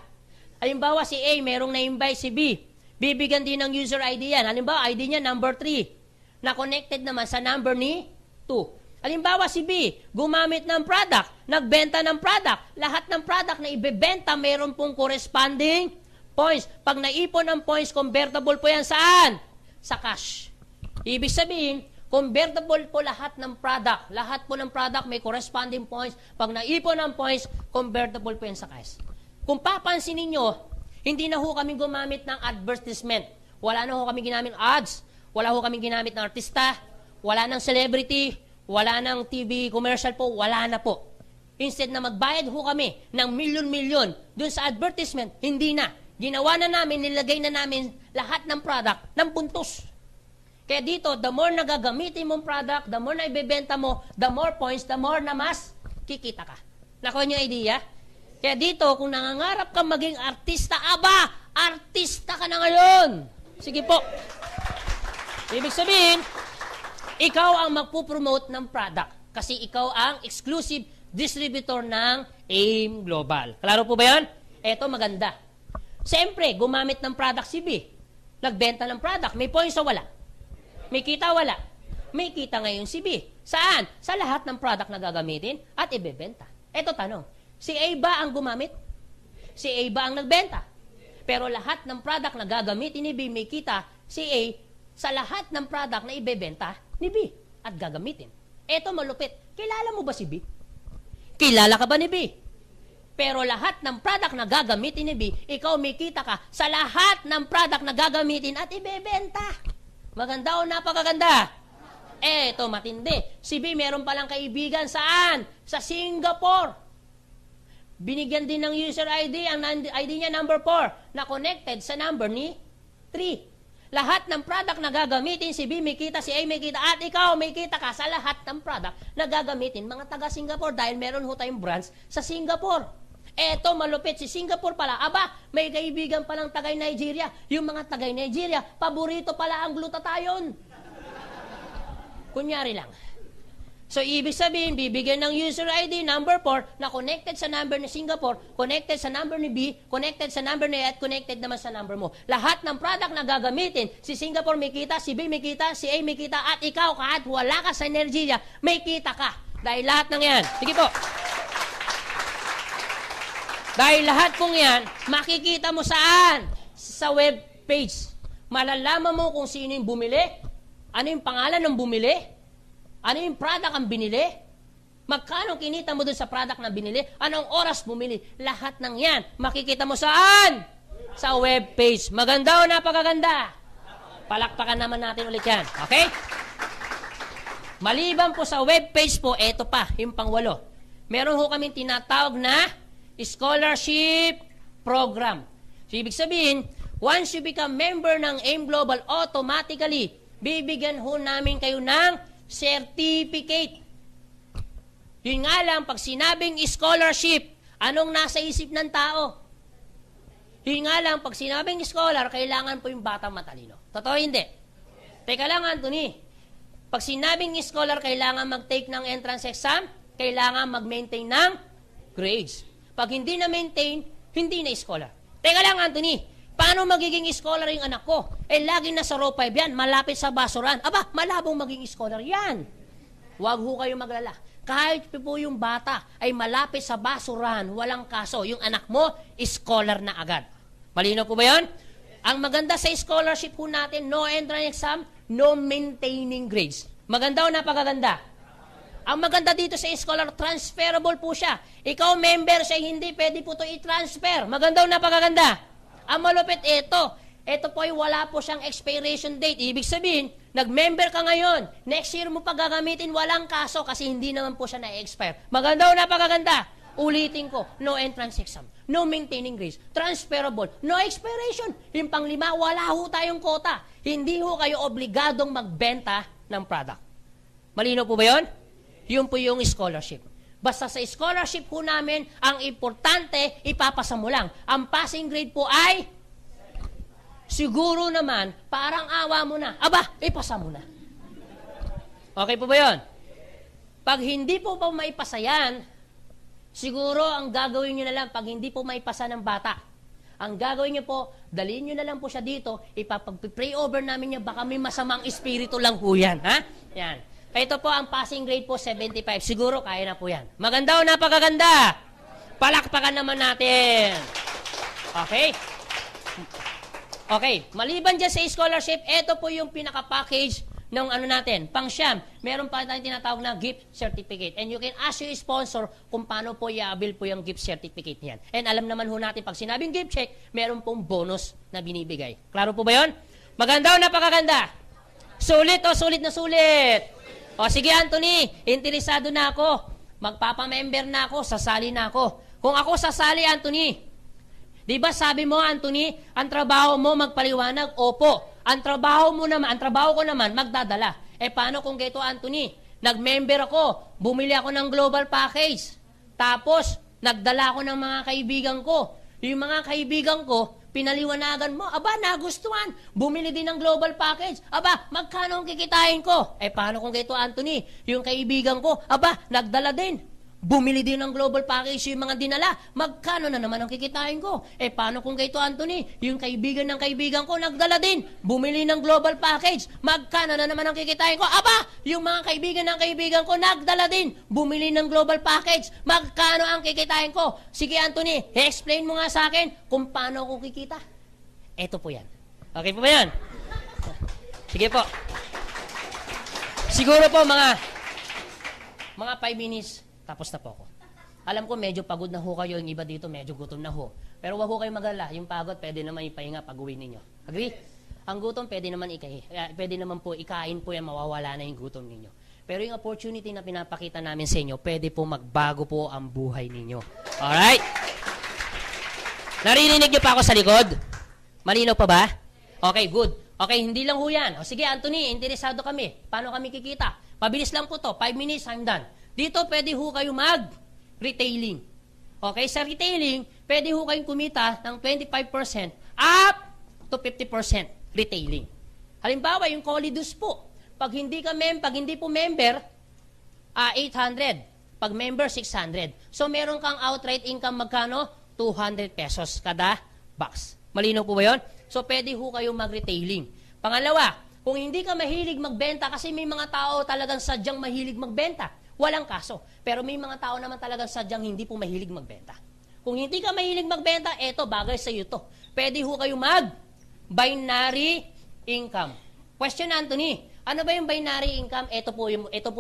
Halimbawa, si A, merong na-invite si B. Bibigyan din ng user ID yan. Halimbawa, ID niya number 3. na connected naman sa number ni 2. Halimbawa si B, gumamit ng product, nagbenta ng product. Lahat ng product na ibebenta, meron pong corresponding points. Pag naipon ang points, convertible po yan saan? Sa cash. Ibig sabihin, convertible po lahat ng product. Lahat po ng product may corresponding points. Pag naipon ang points, convertible po yan sa cash. Kung papansin ninyo, hindi na ho kami gumamit ng advertisement. Wala na ho kami ginamit ng ads. Wala ho kami ginamit ng artista. Wala ng celebrity. Wala ng TV commercial po. Wala na po. Instead na magbayad ho kami ng milyon-milyon dun sa advertisement, hindi na. Ginawa na namin, nilagay na namin lahat ng product ng puntos. Kaya dito, the more na gagamitin mong product, the more na ibebenta mo, the more points, the more na mas kikita ka. Nakuha niyo idea? Kaya dito, kung nangangarap ka maging artista, aba, artista ka na ngayon. Sige po. Ibig sabihin, ikaw ang magpupromote ng product kasi ikaw ang exclusive distributor ng AIM Global. Klaro po ba yan? Eto, maganda. Siyempre, gumamit ng product si B. Nagbenta ng product. May points o wala? May kita wala? May kita ngayon si B. Saan? Sa lahat ng product na gagamitin at ibebenta. Eto tanong, si A ba ang gumamit? Si A ba ang nagbenta? Pero lahat ng product na gagamitin ni B, may kita si A sa lahat ng product na ibebenta ni B at gagamitin. Eto malupit. Kilala mo ba si B? Kilala ka ba ni B? Pero lahat ng product na gagamitin ni B, ikaw may kita ka sa lahat ng product na gagamitin at ibebenta. Maganda o napakaganda? Eto matindi. Si B meron palang kaibigan saan? Sa Singapore. Binigyan din ng user ID, ang ID niya number 4, na connected sa number ni 3. Lahat ng product na gagamitin, si B may kita, si A may kita, at ikaw may kita ka sa lahat ng product na gagamitin mga taga-Singapore dahil meron ho tayong branch sa Singapore. Eto, malupit, si Singapore pala, aba, may kaibigan palang tagay-Nigeria. Yung mga tagay-Nigeria, paborito pala ang glutathione. Kunyari lang. So, ibig sabihin, bibigyan ng user ID number 4 na connected sa number ni Singapore, connected sa number ni B, connected sa number ni A, at connected naman sa number mo. Lahat ng product na gagamitin, si Singapore may kita, si B may kita, si A may kita, at ikaw, kahit wala ka sa Nigeria, may kita ka. Dahil lahat ng yan. Sige po. Dahil lahat pong yan, makikita mo saan? Sa web page. Malalaman mo kung sino yung bumili, ano yung pangalan ng bumili, ano yung product ang binili? Magkano kinita mo dun sa product na binili? Anong oras bumili? Lahat ng yan, makikita mo saan? Sa web page. Maganda o napakaganda? Palakpakan naman natin ulit yan. Okay? Maliban po sa web page po, eto pa, yung pang-8. Meron ho kaming tinatawag na scholarship program. So, ibig sabihin, once you become member ng AIM Global, automatically, bibigyan ho namin kayo ng certificate. Yun nga lang, pag sinabing scholarship, anong nasa isip ng tao? Yun nga lang, pag sinabing scholar, kailangan po yung batang matalino. Totoo hindi? Teka lang, Anthony. Pag sinabing scholar, kailangan mag-take ng entrance exam, kailangan mag-maintain ng grades. Pag hindi na-maintain, hindi na scholar. Teka lang, Anthony. Paano magiging scholar yung anak ko? Eh, lagi nasa row 5 yan, malapit sa basuran. Aba, malabong maging scholar yan. Huwag ho kayo maglala. Kahit po yung bata ay malapit sa basuran, walang kaso, yung anak mo, scholar na agad. Malinaw po ba yun? Ang maganda sa scholarship po natin, no entrance exam, no maintaining grades. Maganda o napakaganda? Ang maganda dito sa scholar, transferable po siya. Ikaw member siya, hindi pwede po ito i-transfer. Maganda o napakaganda? Ang malupit, ito po ay wala po siyang expiration date. Ibig sabihin, nag-member ka ngayon, next year mo pa gagamitin, walang kaso kasi hindi naman po siya na-expire. Maganda o napakaganda? Ulitin ko, no entrance exam, no maintaining grades, transferable, no expiration. Yung pang-5, wala ho tayong quota. Hindi ho kayo obligadong magbenta ng product. Malinaw po ba yun? Yun po yung scholarship. Basta sa scholarship po namin, ang importante, ipapasa mo lang. Ang passing grade po ay, siguro naman, parang awa mo na. Aba, ipasa mo na. Okay po ba yun? Pag hindi po pa maipasa yan, siguro ang gagawin nyo na lang, pag hindi po maipasa ng bata, Ang gagawin niyo po, dalhin niyo na lang po siya dito, ipapag-pray over namin niya, baka may masamang espiritu lang po yan. Ha? Yan. Ito po, ang passing grade po, 75. Siguro, kaya na po yan. Maganda o napakaganda? Palakpakan naman natin. Okay? Okay, maliban dyan sa scholarship, ito po yung pinaka-package ng ano natin, pang-siyam. Meron pa tayong tinatawag na gift certificate. And you can ask your sponsor kung paano po i-avail po yung gift certificate niyan. And alam naman ho natin, pag sinabing gift check, meron pong bonus na binibigay. Klaro po ba yun? Maganda o napakaganda? Sulit o sulit na sulit? O sige Anthony, interesado na ako. Magpapamember na ako, sasali na ako. Kung ako sasali, Anthony, di ba sabi mo, Anthony, ang trabaho mo magpaliwanag? Opo. Ang trabaho ko naman magdadala. Paano kung gito, Anthony? Nag-member ako, bumili ako ng global package. Tapos, nagdala ako ng mga kaibigan ko. Yung mga kaibigan ko, pinaliwanagan mo, aba, nagustuhan. Bumili din ng global package. Aba, magkano ang kikitain ko? Paano kung gito, Anthony? Yung kaibigan ko, aba, nagdala din. Bumili din ng global package yung mga dinala. Magkano na naman ang kikitain ko? Paano kung kay Anthony? Yung kaibigan ng kaibigan ko, nagdala din. Bumili ng global package. Magkano na naman ang kikitain ko? Aba, yung mga kaibigan ng kaibigan ko, nagdala din. Bumili ng global package. Magkano ang kikitain ko? Sige, Anthony, explain mo nga sa akin kung paano ko kikita. Ito po yan. Okay po ba yan? Sige po. Siguro po mga 5 minutes, tapos na po ako. Alam ko medyo pagod na ho kayo, yung iba dito medyo gutom na ho. Pero wag ho kayo mag-alala, yung pagod pwede naman ipahinga pag-uwi ninyo. Agree? Ang gutom pwede naman po ikain po yan, mawawala na yung gutom ninyo. Pero yung opportunity na pinapakita namin sa inyo, pwede po magbago po ang buhay ninyo. Alright? Naririnig niyo pa ako sa likod? Malinaw pa ba? Okay, good. Okay, hindi lang ho yan. O sige, Anthony, interesado kami. Paano kami kikita? Pabilis lang po to. 5 minutes, I'm done. Dito, pwede ho kayo mag-retailing. Okay, sa retailing, pwede ho kayong kumita ng 25% up to 50% retailing. Halimbawa, yung Colidus po. Pag hindi po member, 800. Pag member, 600. So, meron kang outright income magkano? 200 pesos kada box. Malinaw po ba yun? So, pwede ho kayo mag-retailing. Pangalawa, kung hindi ka mahilig magbenta, kasi may mga tao talagang sadyang mahilig magbenta, walang kaso. Pero may mga tao naman talagang sadyang hindi po mahilig magbenta. Kung hindi ka mahilig magbenta, eto, bagay sa iyo to. Pwede ho kayo mag-binary income. Question, Anthony, ano ba yung binary income? Ito po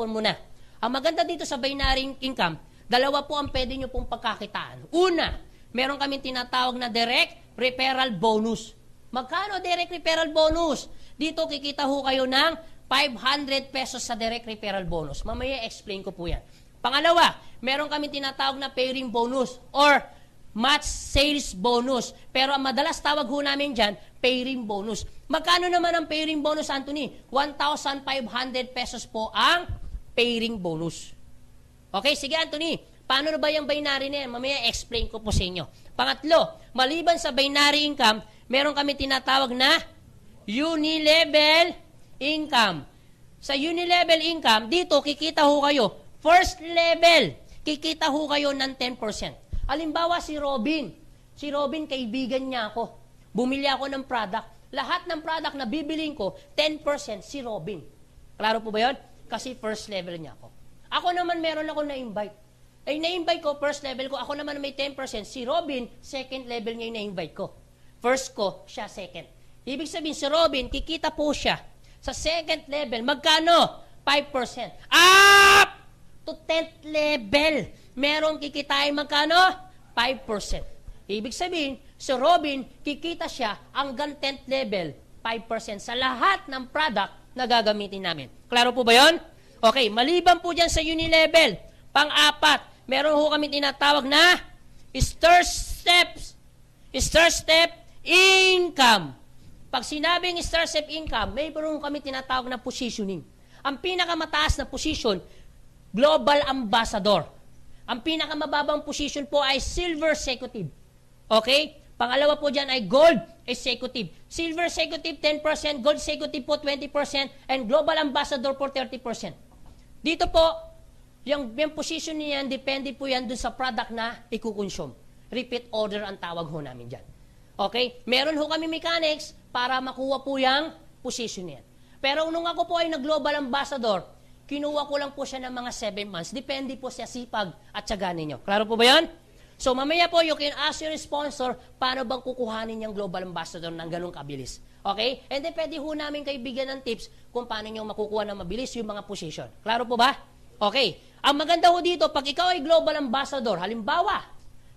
muna. Ang maganda dito sa binary income, dalawa po ang pwede nyo pong pagkakitaan. Una, meron kami tinatawag na direct referral bonus. Magkano direct referral bonus? Dito kikita ho kayo ng 500 pesos sa direct referral bonus. Mamaya explain ko po yan. Pangalawa, meron kami tinatawag na pairing bonus or match sales bonus. Pero ang madalas tawag ho namin dyan, pairing bonus. Magkano naman ang pairing bonus, Anthony? 1,500 pesos po ang pairing bonus. Okay, sige Anthony, paano na ba yung binary na yan? Mamaya explain ko po sa inyo. Pangatlo, maliban sa binary income, meron kami tinatawag na unilevel income. Sa unilevel income, dito kikita ho kayo, first level, kikita ho kayo ng 10%. Halimbawa si Robin. Si Robin, kaibigan niya ako. Bumili ako ng product. Lahat ng product na bibiling ko, 10% si Robin. Klaro po ba yun? Kasi first level niya ako. Ako naman meron ako na-invite. Na-invite ko, first level ko. Ako naman may 10%. Si Robin, second level niya yung na-invite ko. First ko, siya second. Ibig sabihin, si Robin, kikita po siya sa second level, magkano? 5%. Up to 10th level, merong kikitain magkano? 5%. Ibig sabihin, si Robin, kikita siya hanggang 10th level, 5% sa lahat ng product na gagamitin namin. Klaro po ba yun? Okay, maliban po dyan sa unilevel. Pang-apat, meron ho kami tinatawag na Star Step Income. Pag sinabing star step income, may meron kami tinatawag na positioning. Ang pinakamataas na position, Global Ambassador. Ang pinakamababang position po ay Silver Executive. Okay? Pangalawa po dyan ay Gold Executive. Silver Executive 10%, Gold Executive po 20%, and Global Ambassador po 30%. Dito po, yung position niyan, depende po yan dun sa product na ikukonsume. Repeat order ang tawag ho namin dyan. Okay? Meron ho kami mechanics para makuha po yung position yan. Pero nung ako po ay nag-global ambassador, kinuha ko lang po siya ng mga 7 months. Depende po sa sipag at tiyaga ninyo. Klaro po ba yan? So mamaya po, you can ask your sponsor, paano bang kukuhanin yung global ambassador ng ganun kabilis. Okay? And then pwede ho namin kayo bigyan ng tips kung paano nyo makukuha ng mabilis yung mga position. Klaro po ba? Okay. Ang maganda ho dito, pag ikaw ay global ambassador, halimbawa,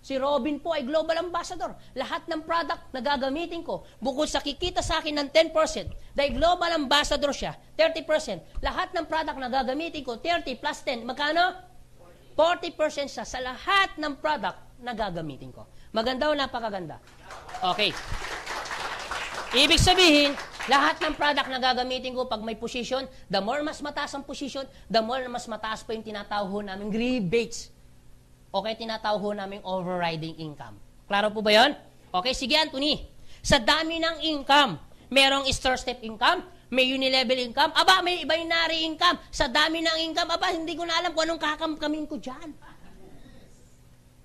si Robin po ay global ambassador. Lahat ng product na gagamitin ko, bukod sa kikita sa akin ng 10%, dahil global ambassador siya, 30%. Lahat ng product na gagamitin ko, 30 plus 10, magkano? 40% siya sa lahat ng product na gagamitin ko. Maganda o napakaganda? Okay. Ibig sabihin, lahat ng product na gagamitin ko pag may position, the more mas mataas ang position, the more mas mataas pa yung tinatawag ho namin rebates. Okay, tinatawag ho namin overriding income. Klaro po ba yun? Okay, sige Anthony. Sa dami ng income, merong star-step income, may unilevel income, aba, may binary income. Sa dami ng income, aba, hindi ko na alam kung anong kakamkamin ko dyan.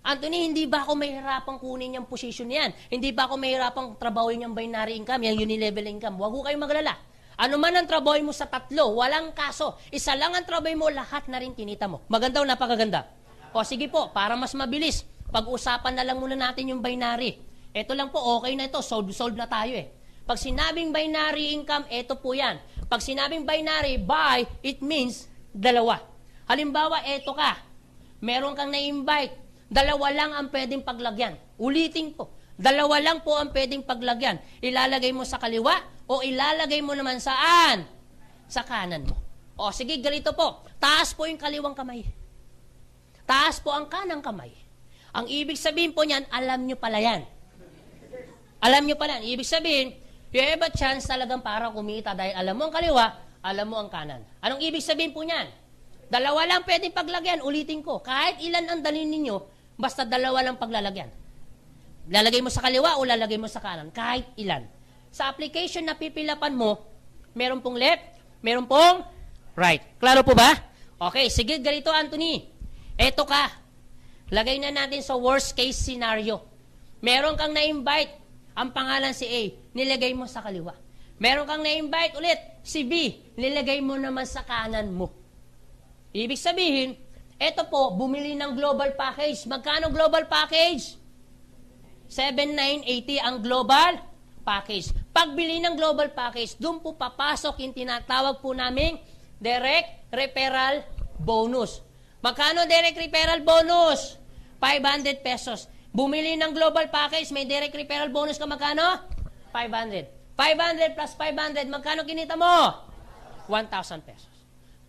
Anthony, hindi ba ako mahirapang kunin yung position yan? Hindi ba ako mahirapang trabawin yung binary income, yung unilevel income? Huwag ko kayong maglala. Ano man ang trabaho mo sa tatlo, walang kaso. Isa lang ang trabaho mo, lahat na rin kinita mo. Maganda o napakaganda? O sige po, para mas mabilis, pag-usapan na lang muna natin yung binary. Ito lang po, okay na ito, solve na tayo eh. Pag sinabing binary income, ito po yan. Pag sinabing binary, by, it means dalawa. Halimbawa, ito ka, meron kang na-invite, dalawa lang ang pwedeng paglagyan. Ulitin ko, dalawa lang po ang pwedeng paglagyan. Ilalagay mo sa kaliwa o ilalagay mo naman saan? Sa kanan mo. O sige, ganito po, taas po yung kaliwang kamay. Taas po ang kanang kamay. Ang ibig sabihin po niyan, alam nyo pala yan. Alam nyo pala yan. Ibig sabihin, you have a chance talagang para kumita dahil alam mo ang kaliwa, alam mo ang kanan. Anong ibig sabihin po niyan? Dalawa lang pwedeng paglagyan. Ulitin ko, kahit ilan ang dalhin ninyo, basta dalawa lang paglalagyan. Lalagay mo sa kaliwa o lalagay mo sa kanan. Kahit ilan. Sa application na pipilapan mo, meron pong left, meron pong right. Klaro po ba? Okay, sige, ganito Anthony. Eto ka, lagay na natin sa worst case scenario. Meron kang na-invite, ang pangalan si A, nilagay mo sa kaliwa. Meron kang na-invite ulit, si B, nilagay mo naman sa kanan mo. Ibig sabihin, eto po, bumili ng global package. Magkano global package? 7,980 ang global package. Pagbili ng global package, doon po papasok yung tinatawag po naming direct referral bonus. Magkano direct referral bonus? 500 pesos. Bumili ng global package, may direct referral bonus ka magkano? 500. 500 plus 500, magkano kinita mo? 1,000 pesos.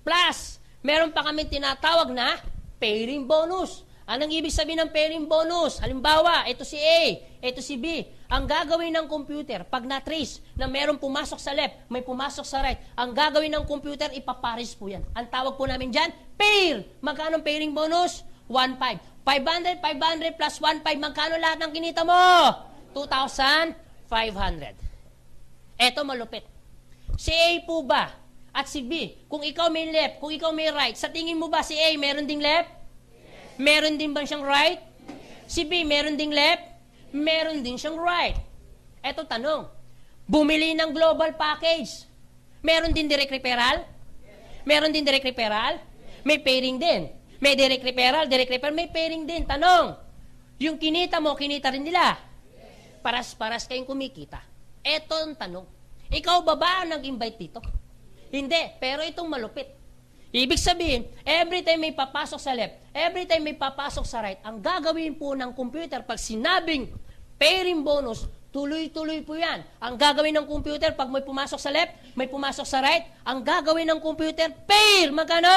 Plus, meron pa kami tinatawag na pairing bonus. Anong ibig sabihin ng pairing bonus? Halimbawa, ito si A, ito si B. Ang gagawin ng computer, pag na-trace na meron pumasok sa left, may pumasok sa right, ang gagawin ng computer, ipapares po yan. Ang tawag po namin dyan, pair. Magkano pairing bonus? 1,500. 500 plus 1,500, magkano lahat ng kinita mo? 2,500. Eto malupit. Si A po ba? At si B, kung ikaw may left, kung ikaw may right, sa tingin mo ba si A meron ding left? Yes. Meron din ba siyang right? Yes. Si B meron ding left? Meron din siyang right. Eto tanong, bumili ng global package, meron din direct referral? Yes. Meron din direct referral? Yes. May pairing din. May direct referral, may pairing din. Tanong, yung kinita mo, kinita rin nila? Yes. Paras-paras kayong kumikita. Eto ang tanong, ikaw ba ang nag-invite dito? Hindi, pero itong malupit. Ibig sabihin, every time may papasok sa left, every time may papasok sa right, ang gagawin po ng computer pag sinabing pairing bonus, tuloy-tuloy po yan. Ang gagawin ng computer pag may pumasok sa left, may pumasok sa right, ang gagawin ng computer, pair! Magkano?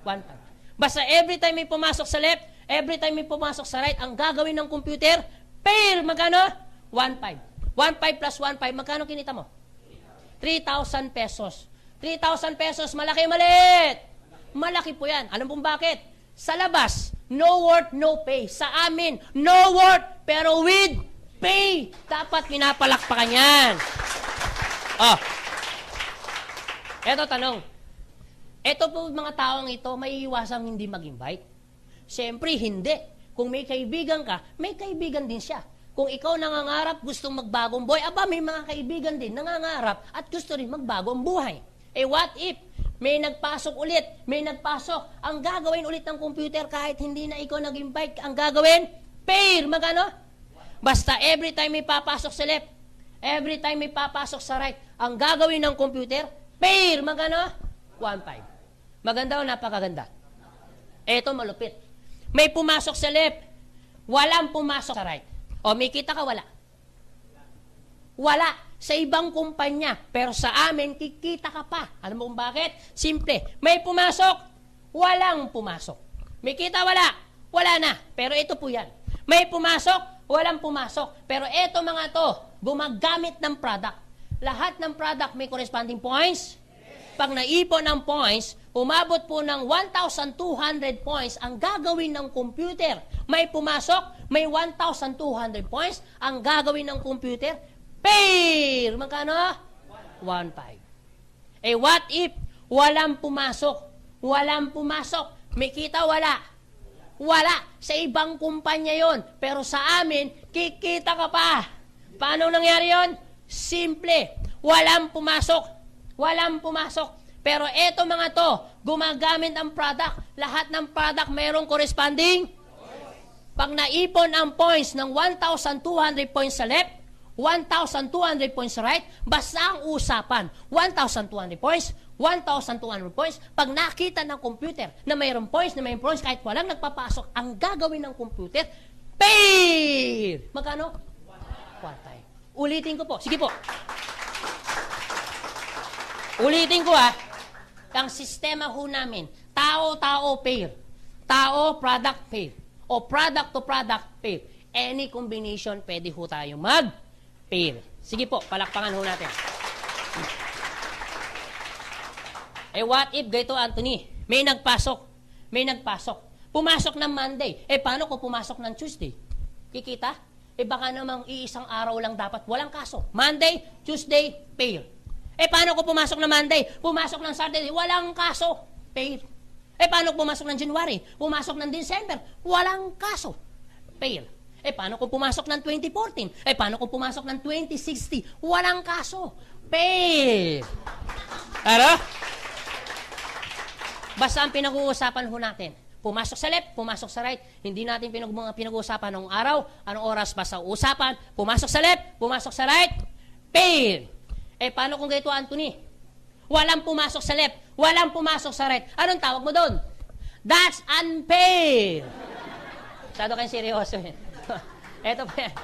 1,000. Basta every time may pumasok sa left, every time may pumasok sa right, ang gagawin ng computer, pair! Magkano? 1,500. 1,500 plus 1,500, magkano kinita mo? 3,000 pesos. 3,000 pesos, malaki malit. Malaki po yan. Alam pong bakit? Sa labas, no worth, no pay. Sa amin, no worth, pero with pay. Dapat pinapalakpakan yan. Oh. Eto tanong. Eto po mga taong ito, may iwasang hindi mag-invite? Siyempre, hindi. Kung may kaibigan ka, may kaibigan din siya. Kung ikaw nangangarap, gustong magbagong buhay, aba, may mga kaibigan din nangangarap at gusto rin magbagong buhay. Eh what if may nagpasok ulit, may nagpasok, ang gagawin ulit ng computer kahit hindi na ikaw nag-invite, ang gagawin, pair, magano? Basta every time may papasok sa left, every time may papasok sa right, ang gagawin ng computer, pair, magano? 1.5. Maganda o napakaganda? Eto malupit. May pumasok sa left, walang pumasok sa right. O may kita ka, wala. Wala. Sa ibang kumpanya. Pero sa amin, kikita ka pa. Alam mo kung bakit? Simple. May pumasok, walang pumasok. May kita, wala. Wala na. Pero ito po yan. May pumasok, walang pumasok. Pero ito mga to, gumagamit ng product. Lahat ng product may corresponding points. Pag naipon ng points, umabot po ng 1,200 points ang gagawin ng computer. May pumasok, may 1,200 points ang gagawin ng computer. Pair! Magkano? 1.5. Eh what if walang pumasok? Walang pumasok. May kita, wala. Wala. Sa ibang kumpanya yon. Pero sa amin, kikita ka pa. Paano nangyari yon? Simple. Walang pumasok. Walang pumasok. Pero eto mga to, gumagamit ang product. Lahat ng product mayroong corresponding. Pag naipon ang points ng 1,200 points sa left, 1,200 points sa right, basta ang usapan, 1,200 points, 1,200 points. Pag nakita ng computer na mayroong points, kahit walang nagpapasok, ang gagawin ng computer, pair! Magkano? 1.5. Ulitin ko po. Sige po. Ulitin ko ang sistema ho namin, tao-tao pair, tao, product pair, o product to product pair. Any combination, pwede ho tayo mag-pair. Sige po, palakpangan ho natin. Eh what if, Gaito Anthony, may nagpasok. Pumasok ng Monday. Eh paano kung pumasok ng Tuesday? Kikita? Eh baka namang iisang araw lang dapat, walang kaso. Monday, Tuesday, pair. Eh, paano kung pumasok na Monday? Pumasok ng Saturday? Walang kaso. Pair. Eh, paano kung pumasok ng January? Pumasok ng December? Walang kaso. Pair. Eh, paano kung pumasok ng 2014? Eh, paano kung pumasok ng 2060? Walang kaso. Pair. Ano? Basta ang pinag-uusapan ho natin. Pumasok sa left, pumasok sa right. Hindi natin pinag-uusapan ng araw, anong oras, basta usapan. Pumasok sa left, pumasok sa right. Pair. Eh, paano kung Gaito Anthony? Walang pumasok sa left, walang pumasok sa right. Anong tawag mo doon? That's unfair. Masyado kayong seryoso. Eto pa yan.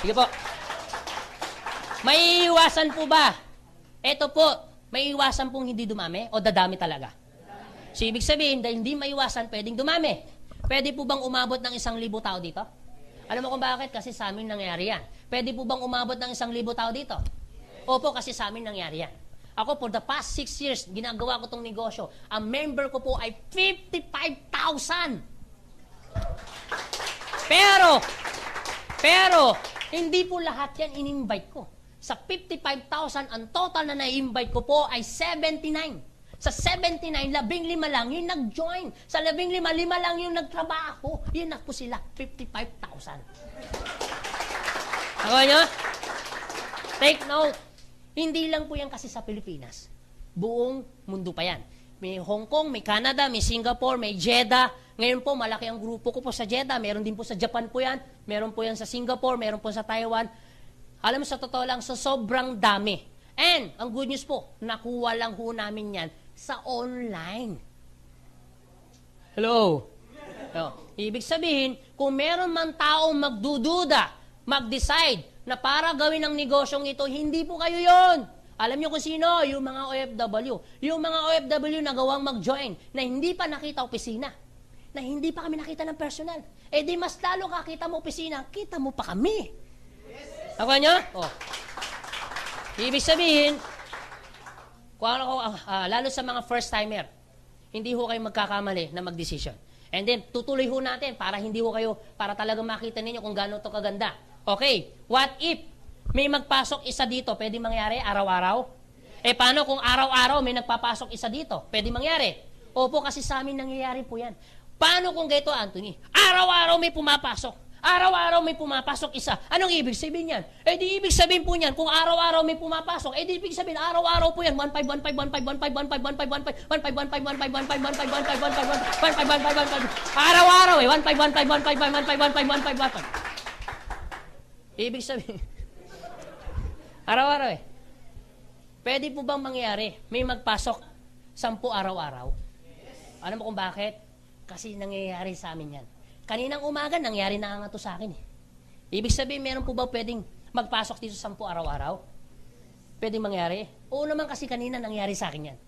Sige po. May iwasan po ba? Eto po, may iwasan pong hindi dumami o dadami talaga? So, ibig sabihin, dahil hindi maiwasan, pwedeng dumami. Pwede po bang umabot ng 1,000 tao dito? Alam mo kung bakit? Kasi sa amin nangyari yan. Pwede po bang umabot ng 1,000 tao dito? Opo, kasi sa amin nangyari yan. Ako, for the past 6 years, ginagawa ko tong negosyo. Ang member ko po ay 55,000. Pero, hindi po lahat yan in-invite ko. Sa 55,000, ang total na na-invite ko po ay 79. Sa 79, 15 lang yung nag-join. Sa 15, 5 lang yung nagtrabaho. Yun na po sila, 55,000. Ako nyo? Take note. Hindi lang po yan kasi sa Pilipinas. Buong mundo pa yan. May Hong Kong, may Canada, may Singapore, may Jeddah. Ngayon po, malaki ang grupo ko po sa Jeddah. Meron din po sa Japan po yan. Meron po yan sa Singapore, meron po sa Taiwan. Alam mo, sa totoo lang, sa sobrang dami. And, ang good news po, nakuha lang ho namin yan sa online. Hello? Ibig sabihin, kung meron man taong magdududa, mag-decide na para gawin ang negosyong ito, hindi po kayo yon. Alam niyo kung sino? Yung mga OFW. Yung mga OFW na gawang mag-join, na hindi pa nakita opisina, na hindi pa kami nakita ng personal. Eh di mas lalo kakita mo opisina, kita mo pa kami. Ako nyo? Ibig sabihin, lalo sa mga first-timer, hindi ho kayo magkakamali na mag-decision. And then, tutuloy ho natin para hindi ho kayo, para talagang makita ninyo kung gaano to kaganda. Okay, what if may magpasok isa dito, pwede mangyari araw-araw? Eh, paano kung araw-araw may nagpapasok isa dito? Pwede mangyari? Opo, kasi sa amin nangyayari po yan. Paano kung Gaito Anthony? Araw-araw may pumapasok. Araw-araw may pumapasok isa. Anong ibig sabihin yan? Eh di ibig sabihin po niyan, kung araw-araw may pumapasok, eh di ibig sabihin araw-araw po yan, 15151515151515151515151515151515151515151515151515151515151515151515151515151515151515151515151515151515151515151515151515151515151515151515151515151515151515151515151515151515151515151515151515151515151515151515151515151515151515151515151Araw-araw eh. Pwede po bang mangyari, may magpasok 10 araw-araw? Ano mo kung bakit? Kasi nangyayari sa amin yan. Kaninang umaga, nangyari na nga to sa akin eh. Ibig sabihin, meron po ba pwedeng magpasok dito 10 araw-araw? Pwedeng mangyari? Oo naman kasi kanina nangyari sa akin yan.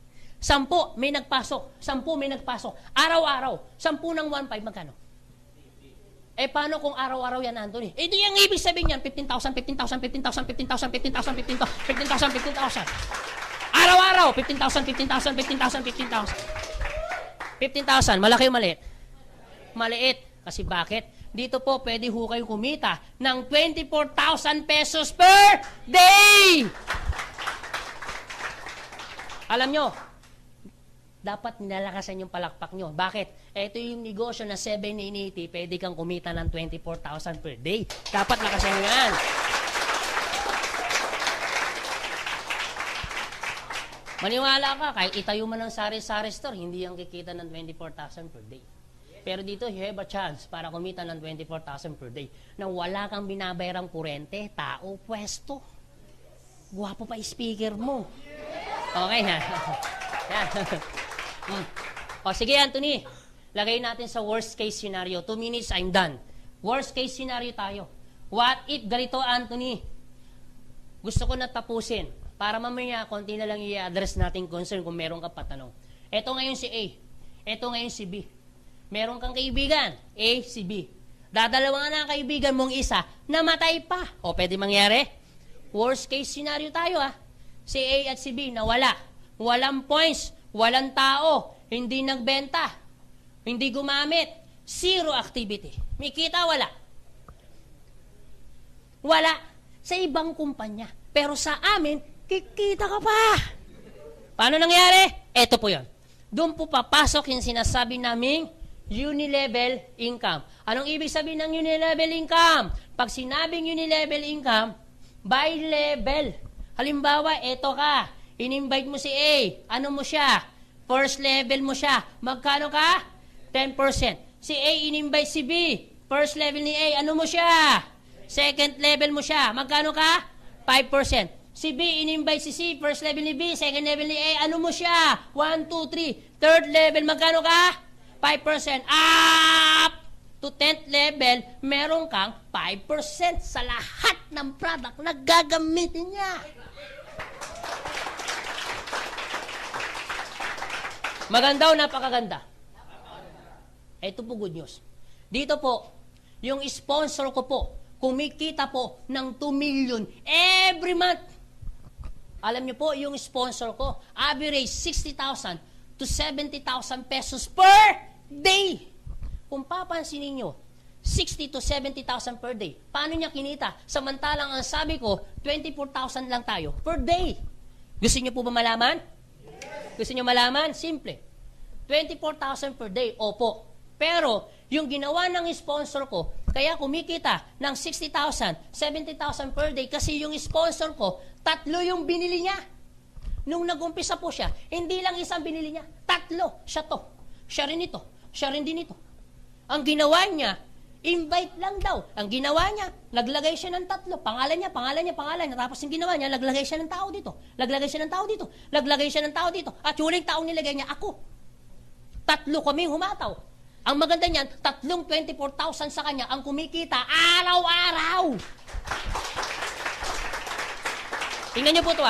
10 may nagpasok, 10 may nagpasok, araw-araw, 10 ng 1.5, magkano? Eh, paano kung araw-araw yan, Anthony? Eh, di yung ibig sabihin yan, 15,000, 15,000, 15,000, 15,000, 15,000, 15,000, 15,000, 15,000. Araw-araw, 15,000, 15,000, 15,000, 15,000. 15,000, malaki o maliit? Maliit. Kasi bakit? Dito po, pwede ho kayo kumita ng 24,000 pesos per day! Alam nyo, dapat nilalakasan yung palakpak nyo. Bakit? Ito yung negosyo na 780, pwede kang kumita ng 24,000 per day. Dapat lakasan nyo yan. Maniwala ka, kahit itayo mo ng sari-sari store, hindi yung kikita ng 24,000 per day. Pero dito, you have a chance para kumita ng 24,000 per day na wala kang binabayarang kurente, tao, pwesto. Guwapo pa speaker mo. Okay ha? Yan. O sige, Anthony. Lagay natin sa worst case scenario. 2 minutes, I'm done. Worst case scenario tayo. What if ganito, Anthony? Gusto ko na tapusin. Para mamaya, konti na lang i-address natin concern kung meron ka patanong. Ito ngayon si A. Ito ngayon si B. Meron kang kaibigan, A, si B. Dadalawa na ang kaibigan mong isa, namatay pa. O, pwede mangyari? Worst case scenario tayo, ha? Si A at si B, nawala. Walang points. Walang tao, hindi nagbenta, hindi gumamit, zero activity. May kita, wala. Wala. Sa ibang kumpanya. Pero sa amin, kikita ka pa. Paano nangyari? Ito po yun. Doon po papasok yung sinasabi naming unilevel income. Anong ibig sabihin ng unilevel income? Pag sinabing unilevel income, by level. Halimbawa, eto ka. In-invite mo si A. Ano mo siya? First level mo siya. Magkano ka? 10%. Si A in-invite si B. First level ni A. Ano mo siya? Second level mo siya. Magkano ka? 5%. Si B in-invite si C. First level ni B. Second level ni A. Ano mo siya? 1, 2, 3. Third level. Magkano ka? 5%. Up to 10th level, meron kang 5% sa lahat ng product na gagamitin niya. Maganda o napakaganda? Ito po good news. Dito po, yung sponsor ko po, kumikita po ng 2 million every month. Alam niyo po, yung sponsor ko, average 60,000 to 70,000 pesos per day. Kung papansinin niyo, 60 to 70,000 per day. Paano niya kinita? Samantalang ang sabi ko, 24,000 lang tayo per day. Gusto niyo po ba malaman? Gusto niyo malaman? Simple. 24,000 per day, opo. Pero, yung ginawa ng sponsor ko, kaya kumikita ng 60,000, 70,000 per day kasi yung sponsor ko, 3 yung binili niya. Nung nag-umpisa po siya, hindi lang isang binili niya, 3. Siya to. Siya rin ito. Siya rin din ito. Ang ginawa niya, invite lang daw. Ang ginawa niya, naglagay siya ng 3. Pangalan niya. Tapos yung ginawa niya, naglagay siya ng tao dito. Naglagay siya ng tao dito. Naglagay siya ng tao dito. At huling taong nilagay niya, ako. 3 kaming humataw. Ang maganda niyan, 24,000 sa kanya ang kumikita araw-araw. Tingnan niyo po ito,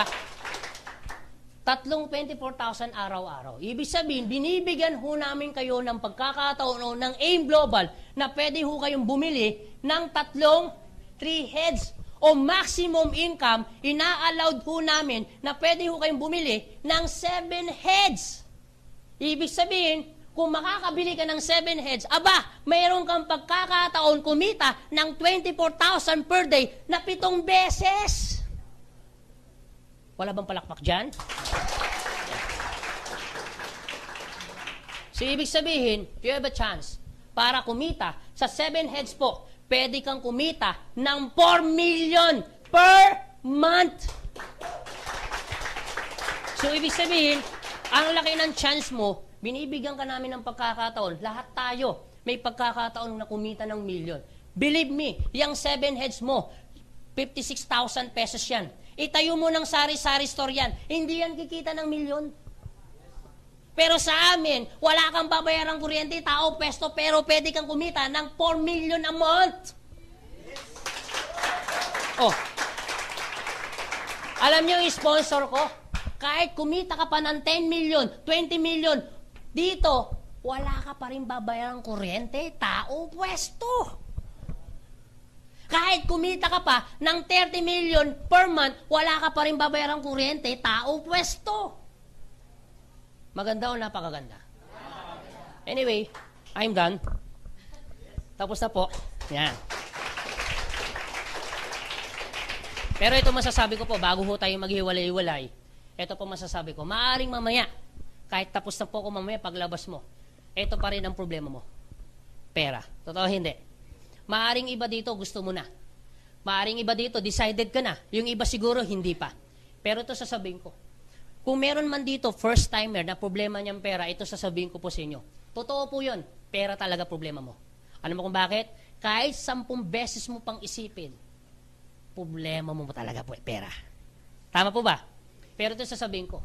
24,000 araw-araw. Ibig sabihin, binibigyan ho namin kayo ng pagkakataon ng AIM Global na pwede ho kayong bumili ng 3 heads o maximum income, ina-allowed ho namin na pwede ho kayong bumili ng 7 heads. Ibig sabihin, kung makakabili ka ng 7 heads, mayroon kang pagkakataon kumita ng 24,000 per day na 7 beses. Wala bang palakpak dyan? So, ibig sabihin, you have a chance para kumita sa 7 heads po, pwede kang kumita ng 4 million per month. So, ibig sabihin, ang laki ng chance mo, binibigyan ka namin ng pagkakataon. Lahat tayo may pagkakataon na kumita ng million. Believe me, yung 7 heads mo, 56,000 pesos yan. Itayo mo ng sari-sari store yan. Hindi yan kikita ng milyon. Pero sa amin, wala kang babayarang kuryente, tao, pesto, pero pwede kang kumita ng 4 million a month. Oh. Alam niyo yung sponsor ko? Kahit kumita ka pa ng 10 million, 20 million, dito, wala ka pa rin babayarang kuryente, tao, pwesto. Kahit kumita ka pa ng 30 million per month, wala ka pa rin babayarang kuryente, tao, pwesto. Maganda o napakaganda? Anyway, I'm done. Tapos na po. Yan. Pero ito masasabi ko po, bago ho tayo maghiwalay-hiwalay, ito po masasabi ko, maaaring mamaya, kahit tapos na po ako mamaya, paglabas mo, ito pa rin ang problema mo. Pera. Totoo hindi. Maaring iba dito, gusto mo na. Maaring iba dito, decided ka na. Yung iba siguro, hindi pa. Pero ito sasabihin ko. Kung meron man dito, first timer na problema niyang pera, ito sasabihin ko po sa inyo. Totoo po yun. Pera talaga problema mo. Alam mo kung bakit? Kahit 10 beses mo pang isipin, problema mo talaga po pera. Tama po ba? Pero ito sasabihin ko.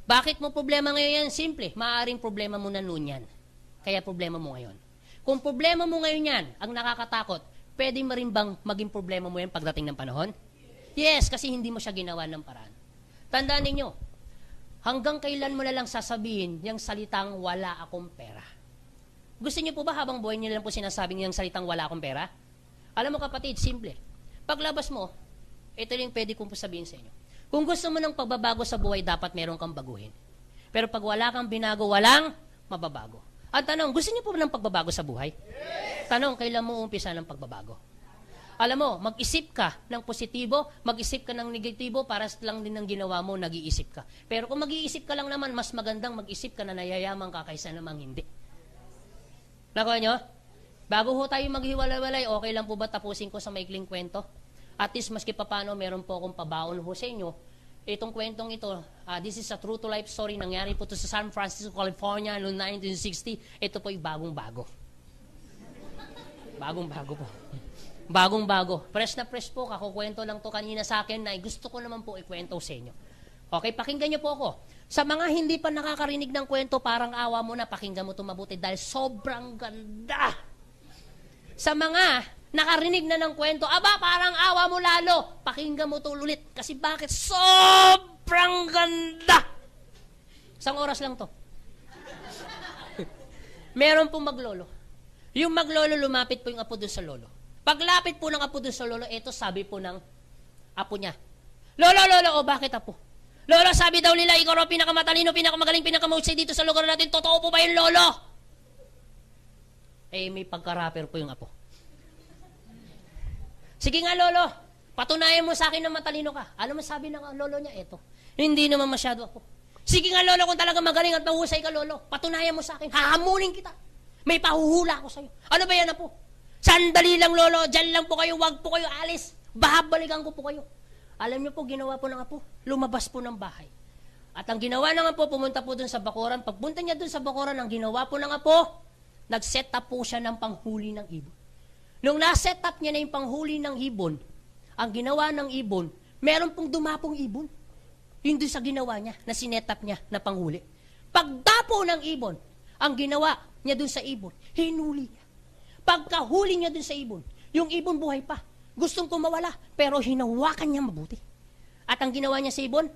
Bakit mo problema ngayon yan? Simple. Maaring problema mo na noon yan. Kaya problema mo ngayon. Kung problema mo ngayon yan, ang nakakatakot, pwede mo rin bang maging problema mo yan pagdating ng panahon? Yes, kasi hindi mo siya ginawa ng paraan. Tandaan ninyo, hanggang kailan mo na lang sasabihin yung salitang wala akong pera? Gusto niyo po ba habang buhay niyo lang po sinasabing yung salitang wala akong pera? Alam mo kapatid, simple. Paglabas mo, ito yung pwede kong sabihin sa inyo. Kung gusto mo ng pagbabago sa buhay, dapat meron kang baguhin. Pero pag wala kang binago, walang mababago. At tanong, gusto niyo po ba ng pagbabago sa buhay? Yes! Tanong, kailan mo umpisa ng pagbabago? Alam mo, mag-isip ka ng positibo, mag-isip ka ng negatibo, para lang din ng ginawa mo, nag-iisip ka. Pero kung mag-iisip ka lang naman, mas magandang mag-isip ka na nayayaman ka kaysa namang hindi. Nakuha nyo? Bago ho tayo maghiwalay-walay, okay lang po ba tapusin ko sa maikling kwento? At least, maski pa paano, meron po akong pabaon ho sa inyo. Itong kwentong ito, this is a true to life story. Nangyari po ito sa San Francisco, California noong 1960. Ito po ay bagong-bago. Bagong-bago po. Bagong-bago. Fresh na fresh po. Kakukwento lang to kanina sa akin na gusto ko naman po ikwento sa inyo. Okay, pakinggan niyo po ako. Sa mga hindi pa nakakarinig ng kwento, parang awa mo na, pakinggan mo ito mabuti dahil sobrang ganda. Sa mga nakarinig na ng kwento, aba, parang awa mo lalo. Pakinggan mo ito ulit. Kasi bakit? Sobrang ganda! Isang oras lang to. Meron pong maglolo. Yung maglolo, lumapit po yung apo doon sa lolo. Paglapit po ng apo doon sa lolo, eto sabi po ng apo niya. Lolo, bakit apo? Lolo, sabi daw nila, ikaw raw pinakamatalino, pinakamagaling, pinakamahusay dito sa lugar natin. Totoo po ba yun, lolo? Eh, may pagka-rapper po yung apo. Sige nga, lolo, patunayan mo sa akin na matalino ka. Ano masabi ng lolo niya? Eto. Hindi naman masyado ako. Sige nga, lolo, kung talaga magaling at mahusay ka, lolo, patunayan mo sa akin. Hahamunin kita. May pahuhula ako sa'yo. Ano ba yan, apo? Sandali lang, lolo. Diyan lang po kayo. Wag po kayo alis. Babalikan ko po kayo. Alam niyo po, ginawa po ng apo. Lumabas po ng bahay. At ang ginawa ng apo, pumunta po dun sa bakuran. Pagpunta niya dun sa bakuran, ang ginawa po ng apo, nag-set up po siya ng panghuli ng ibon. Nung na-set up niya na yung panghuli ng ibon, ang ginawa ng ibon, meron pong dumapong ibon. Yung doon sa ginawa niya, na sinet up niya na panghuli. Pagdapo ng ibon, ang ginawa niya doon sa ibon, hinuli niya. Pagkahuli niya doon sa ibon, yung ibon buhay pa. Gustong kumawala, pero hinawakan niya mabuti. At ang ginawa niya sa ibon,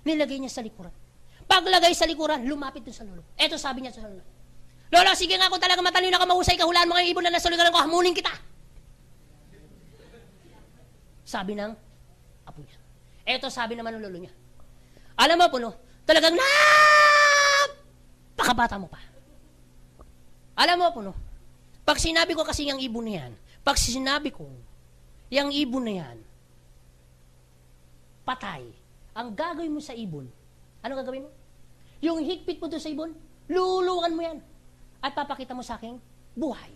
nilagay niya sa likuran. Paglagay sa likuran, lumapit doon sa lolo. Eto sabi niya sa lolo, lolo, sige nga kung talaga matalino ka, mahusay ka, hulaan mo nga yung ibon na nasa likuran ko, hamunin kita. Sabi ng apo niya. Eto sabi naman ng lolo niya. Alam mo, puno, talagang pakabata mo pa. Alam mo, puno, pag sinabi ko kasi yung ibon na yan, pag sinabi ko, yung ibon na yan, patay, ang gagawin mo sa ibon, ano gagawin mo? Yung higpit mo doon sa ibon, lulukan mo yan. At papakita mo sa akin, buhay.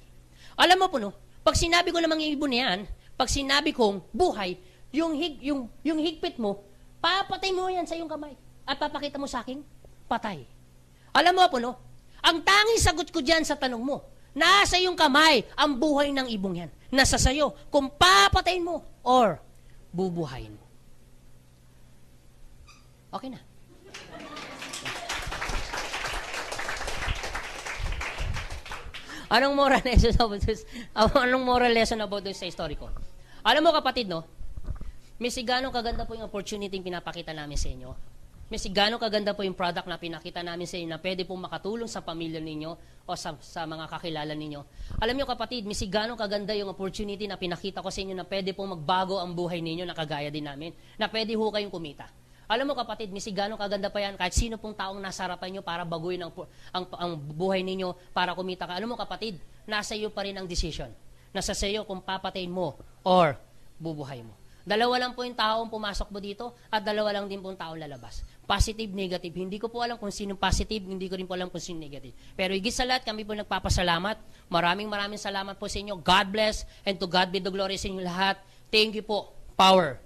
Alam mo, puno, Pag sinabi ko namang ibon na yan, pag sinabi kong buhay, yung higpit mo, papatay mo yan sa iyong kamay. At papakita mo sa akin, patay. Alam mo po, no? Ang tanging sagot ko dyan sa tanong mo, nasa iyong kamay ang buhay ng ibong yan. Nasa sayo kung papatayin mo or bubuhayin mo. Okay na. Anong moral lesson about this sa story ko? Alam mo kapatid, no? Missy, gano'ng kaganda po yung opportunity yung pinapakita namin sa inyo. Missy, gano'ng kaganda po yung product na pinakita namin sa inyo na pwede pong makatulong sa pamilya ninyo o sa mga kakilala ninyo. Alam niyo kapatid, Missy, gano'ng kaganda yung opportunity na pinakita ko sa inyo na pwede pong magbago ang buhay ninyo na kagaya din namin, na pwede ho kayong kumita. Alam mo kapatid, Missy, gano'ng kaganda pa yan kahit sino pong taong nasa harapan nyo para baguhin ang buhay ninyo para kumita ka. Alam mo kapatid, nasa iyo pa rin ang decision. Nasa sa iyo kung papatayin mo or bubuhay mo. Dalawa lang po yung taong pumasok mo dito at dalawa lang din po yung taong lalabas. Positive, negative. Hindi ko po alam kung sino positive, hindi ko rin po alam kung sino negative. Pero higit sa lahat, kami po nagpapasalamat. Maraming salamat po sa inyo. God bless and to God be the glory sa inyo lahat. Thank you po. Power.